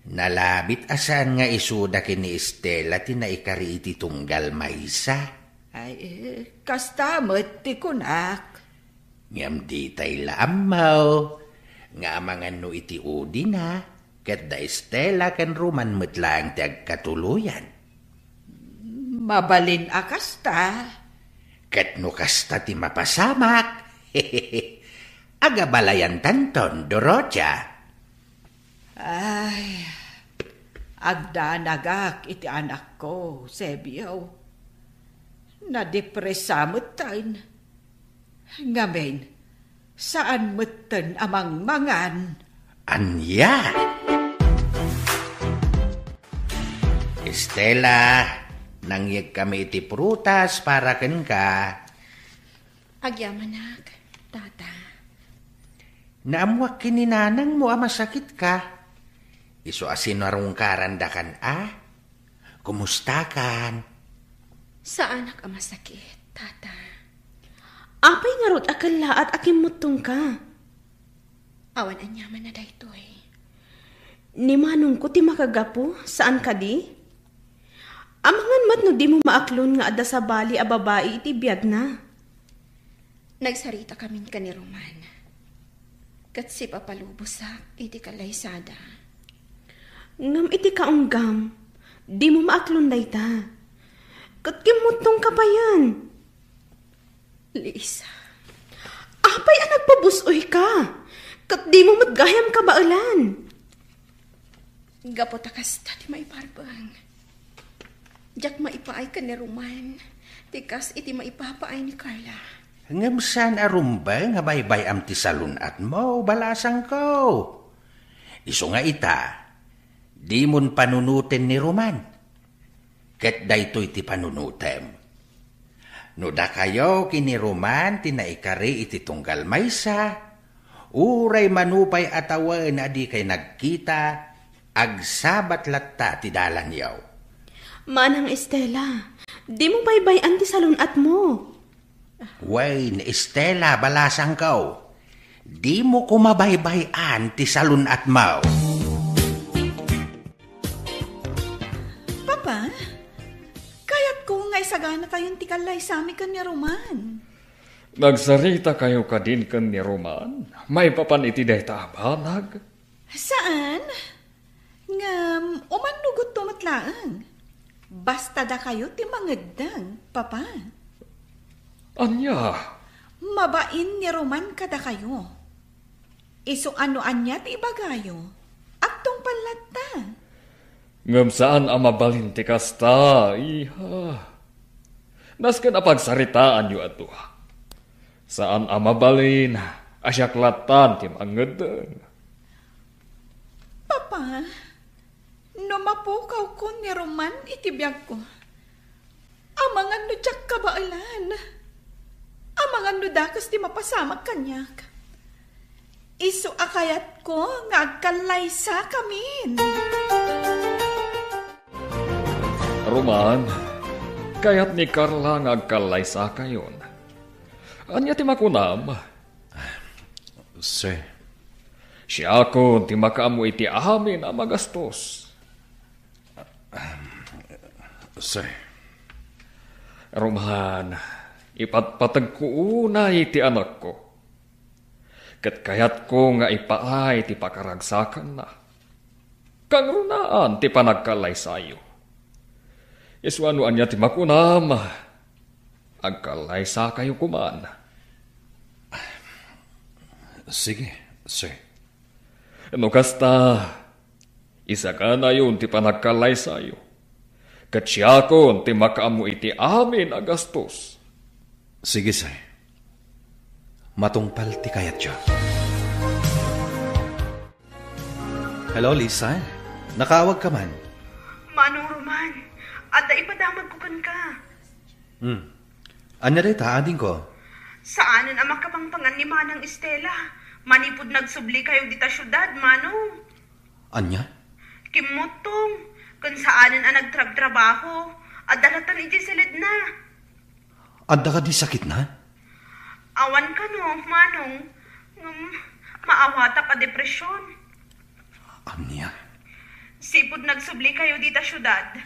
Nalabit asan nga isuda kini Estela tinaikari iti tunggal maysa. Ay, kastamot ti kunak. Ngam di tay laamaw. Nga amangan no iti udi na. Ket da Estela ken Roman metlang ti agkatuluyan. Mabalin akasta. Ket no kasta ti mapasamak. Hehehe. Agabalayan tanton, Dorocha. Ay, agdanagak iti anak ko, Sebyaw. Nadepresa mutan. Ngamen, saan mutan amang mangan? Anya? Estela, nangyag kami iti prutas para ken ka. Agyamanak, tata. Naamuak kininanang mo masakit ka. Iso asin warung karandakan Kumusta kan? Sa anak ang masakit, tata. Apay nga rod akala at akimutong ka. Awan anyaman na daytoy. Ni manong ko ti makagapo, saan ka di? Amangan mat no di mo maaklon nga ada sa bali a babae iti biyag na. Nagsarita kamin ka ni Roman. Kat si papalubusak iti kalaysada. Ngam iti kaunggam, di mo maaklon dayta. Kat kimutong ka pa yan. Lisa. Apay ang nagpabusoy ka. Kat di mo matgayam ka baalan. Gapotakas tati may parbang. Jak maipaay ka ni Roman. Tikas iti maipapaay ni Carla. Ngam saan arumbay nga baybay am ti salunat mo, balasang ko. Iso nga ita, di mon panunutin ni Roman. Ket daytoy ti panunutem. No da kayo kini Roman tinaikari iti tunggal maysa, uray manupay atawa na di kay nagkita, agsabat latta ti dalan yaw. Manang Estela, di mo baybayan ti salunat mo. Way, ni Estela, balasang kaw. Di mo kumabaybayan ti salunat mo. Papa, kayat ko nga isagana tayong tikalay sa amin kan ni Roman. Nagsarita kayo kadin kan ni Roman? May papan iti dayta abanag? Saan? Nga, umanugot tumatlaan. Basta da kayo ti mangedang, Papa. Anya? Mabain ni Roman kada kayo. Iso ano-an niya ti ibagayo. Atong palata. Ngam saan ang mabalin ti kasta, iha? Nasken apagsaritaan yu ato. Saan ang mabalin, asyaklatan ti mangedang. Papa, numapukaw ko ni Roman itibiyag ko. Amangan no tiyak kabailan. Amangan no dakas ti mapasamag kanyak. Isu akayat ko nga agkalaysa kamin. Roman, kayat ni Carla nga agkalaysa kayon. Anya ti makunam? Sir. Siya ko ti makaamu iti amin ang magastos. Sir. Roman, ipatpatag ko una iti anak ko. Kat kayat ko nga ipaay ti pakaragsakan na. Kang runaan ti panagkalay sayo. Iswanuan niya ti makunam. Agkalay sa kayo kuman. Sige, sir. No kasta, isa ka na yun ti panagkalay sayo. Kat siya ko ti makaamu iti amin agastos. Sige, sir. Matungpal ti kayat siya. Hello, Lisa. Nakaawag ka man. Manong Roman, at ipadamag ko kan ka. Anya rita, ading ko. Saanan ang makapangpangan ni Manang Estela? Manipod nagsubli kayo dita syudad, Manong. Anya? Kimotong, kung saanan ang nagtrabaho, at dalatan ijisilid na. Adda ka di sakit na? Awan ka no, Manong. Maawata ka depresyon. Anya? Sipod nagsubli kayo dita syudad.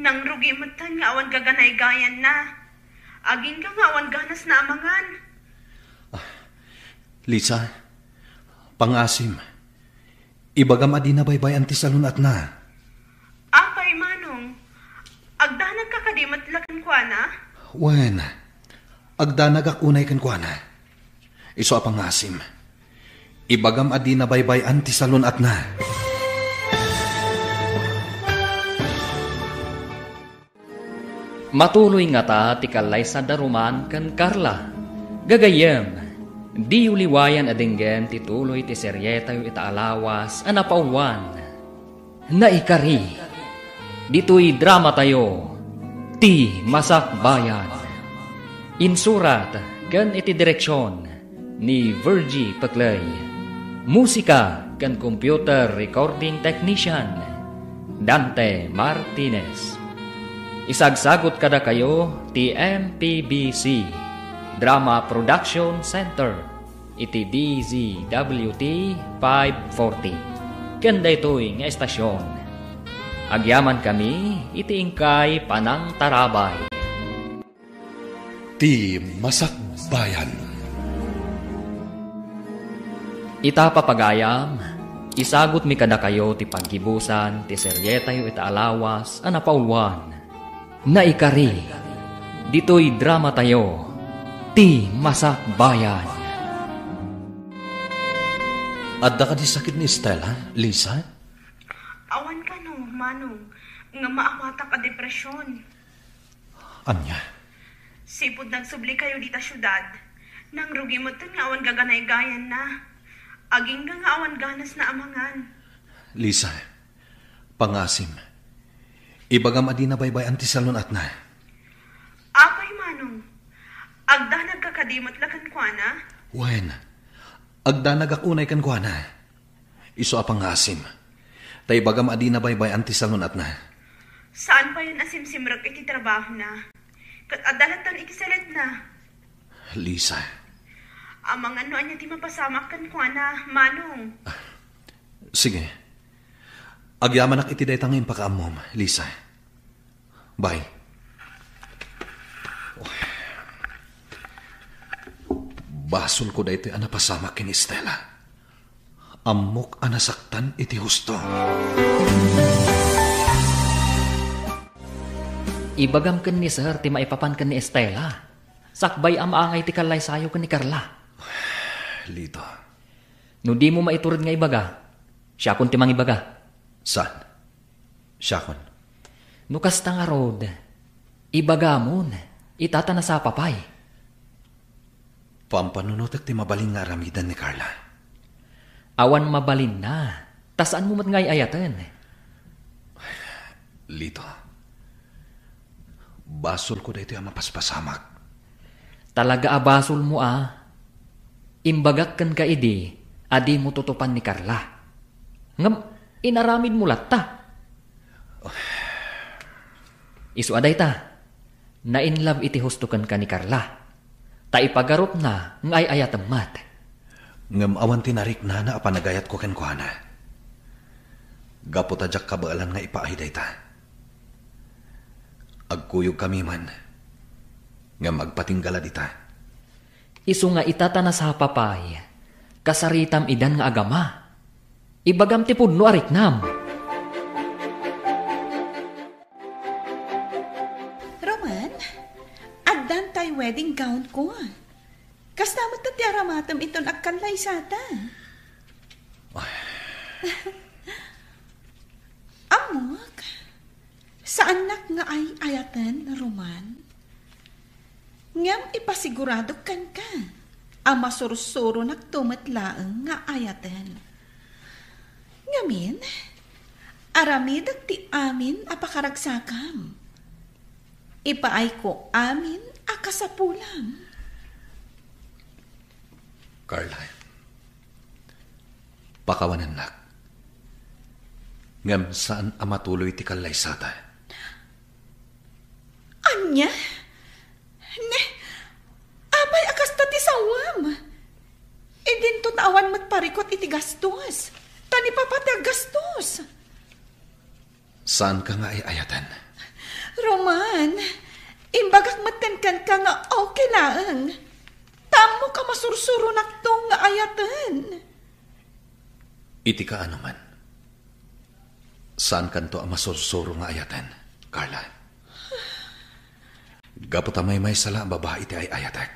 Nang rugi mo tan nga awan gaganay gayan na. Agin ka nga awan ganas na amangan. Lisa, pangasim. Ibagam adi na baybayan ti salunat na. Apay, Manong. Agdanag ka kadimat lakan kwa na? Wen, agdanag unay kan kwa na. Iso a pangasim. Ibagam adi na baybayan ti salunat na. Matuloy nga ta ti kalay sa daruman kan Carla. Gagayem, di uliwayan adinggen ti tuloy ti seryeta yu itaalawas anapaulwan. Naikari, dito'y drama tayo, ti Masak Bayan. Insurat kan iti direksyon ni Virgie Paclay. Musika kan computer recording technician Dante Martinez. Isagsagot kada kayo ti MPBC Drama Production Center iti DZWT 540. Kanda ito'y nga estasyon. Agyaman kami iti ingkay Panang Tarabay. Ti Masak Bayan. Ita papagayam, isagot mi kada kayo ti paggibusan ti seryeta yu itaalawas anapaulwan. Naikari, dito'y drama tayo, ti Masak Bayan. Adda ka di sakit ni Estela, Lisa? Awan ka no, Manong. Nga maawata ka depresyon. Anya? Sipod nagsubli kayo dita syudad. Nang rugi mo tan nga awan gaganay gayan na. Aging nga awan ganas na amangan. Lisa, pangasim. Ibagam adi na baybayan ti salunat na. Apay, Manong. Agdanag ka kadimat lakan kwa na? Wen, agdanag akunay kan kwa na. Iso a pangasim. Tay bagam adi na baybay anti salon at na. Saan ba yun asimsimrag iti trabaho na? Kat adalatan ikisalat na. Lisa. Amang ano anya ti mapasamakan ko na, Manong. Sige. Agyamanak iti day tangin pakaamom, Lisa. Bye. Basol ko da ito anapasama kin Estela. Amok anasaktan iti husto. Ibagam ken ni Sir ti maipapan ken ni Estela. Sakbay amaangay ti kalay sayo ken ni Carla. Lito. No di mo maiturod nga ibaga, siya kun ti mangibaga. Saan? Siya kon. No kasta nga rod, ibagamon, itata na sa papay. Pampanunutak ti mabaling nga aramidan ni Carla. Awan mabalin na, tasaan mo mat ngay ayatan. Lito. Basol ko da ito yung mapaspasamak. Talaga abasol mo Imbagak kan ka idi, adi mo tutupan ni Carla. Ngam, inaramid mo latta. Isu aday ta, na in love iti hustukan ka ni Carla. Ta ipagarot na, ngay ayatam mat. Ngam awan tinarik na na apanagayat ko ken kuhana. Gapo tadyak kabaalan nga ipaahiday ta. Agkuyog kami man. Ngam agpatinggala dita. Isu nga itata na sa papay, kasaritam idan nga agama. Ibagam ti pudno ariknam. Roman, agdan tay wedding gown ko. Kastamot na ti aramatam iton agkanlay sata. Amok, saan nak nga ay ayatan, Roman? Ngam ipasigurado kan ka. Ang masursuro nagtumatlaang nga ayatan. Ngamin, aramidag ti amin apakaragsakam. Ipaay ko amin akasapulam. Carla, pakawanan nak. Ngam saan amatuloy ti kalay sata? Anya? Ne, abay akas ta ti sawam. Idin to tawan matparikot iti gastos. Tani papatag gastos. Saan ka nga ay ayatan? Roman, imbagak matenkan ka nga okay lang. Tamo ka masursuro naktong nga ayatan. Iti ka ano man. Saan kanto ang masursuro nga ayatan, Carla? Gaputamay may sala ang babae iti ay ayatak.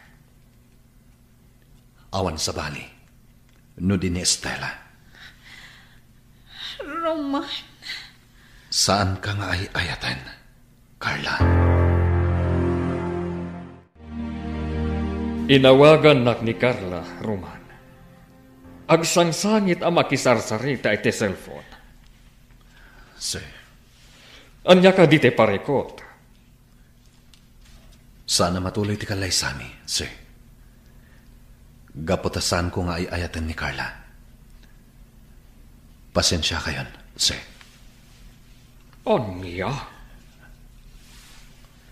Awan sa bali. No din ni Estela. Roman. Saan ka nga ay ayatan, Carla? Inawagan nak ni Carla, Roman. Agsangsangit ang makisarsarita iti cellphone. Sir. Anya ka dite parekot. Sana matuloy ti kalay sami, sir. Gaputasan ko nga ay ayatan ni Carla. Pasensya kayon, sir. Anya?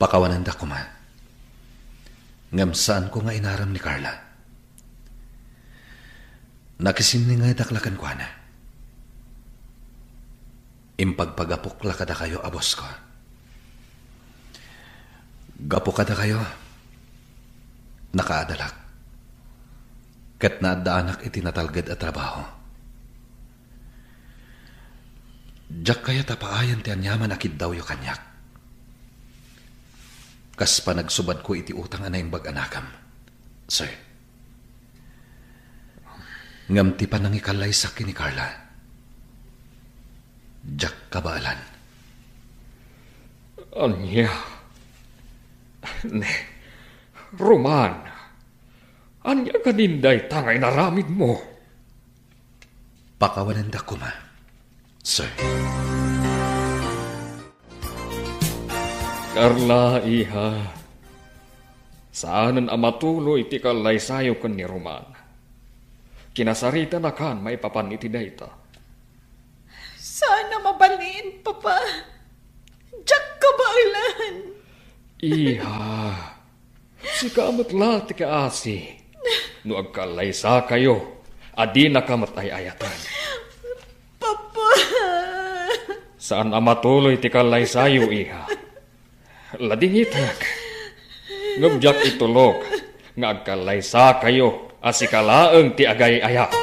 Pakawanan da ko ma. Ngam saan ko nga inaram ni Carla. Nakisimni nga daklakan ko na. Impagpagapok lakada kayo abos ko. Gapo kada kayo. Nakaadalak. Kat naadaanak itinatalgad at trabaho. Diyak kaya tapaayan ti anyaman akid daw yung kanyak. Kas pa nagsubad ko iti utang anay bag anakam. Sir. Ngam ti pa nangikalay sa ni Carla. Diyak kabaalan. Anya? Ne, Roman, anya ka dinday tangay naramid mo? Pakawanan da ko ma, sir. Carla, iha, saanan amatuloy iti kalay sayo kan ni Roman? Kinasarita na kan maipapan iti dayta. Sana mabalin, Papa. Diyak ka ba ilan? Iha, si kaamot lati ka asi. No agkalaysa kayo, adi na kamatay ayatan. Papa! Saan amatuloy ti kalaysayo, iha? Ladingitak. Ngabjak itulog, nga agkalaysa kayo, asikalaeng ti agay ayak.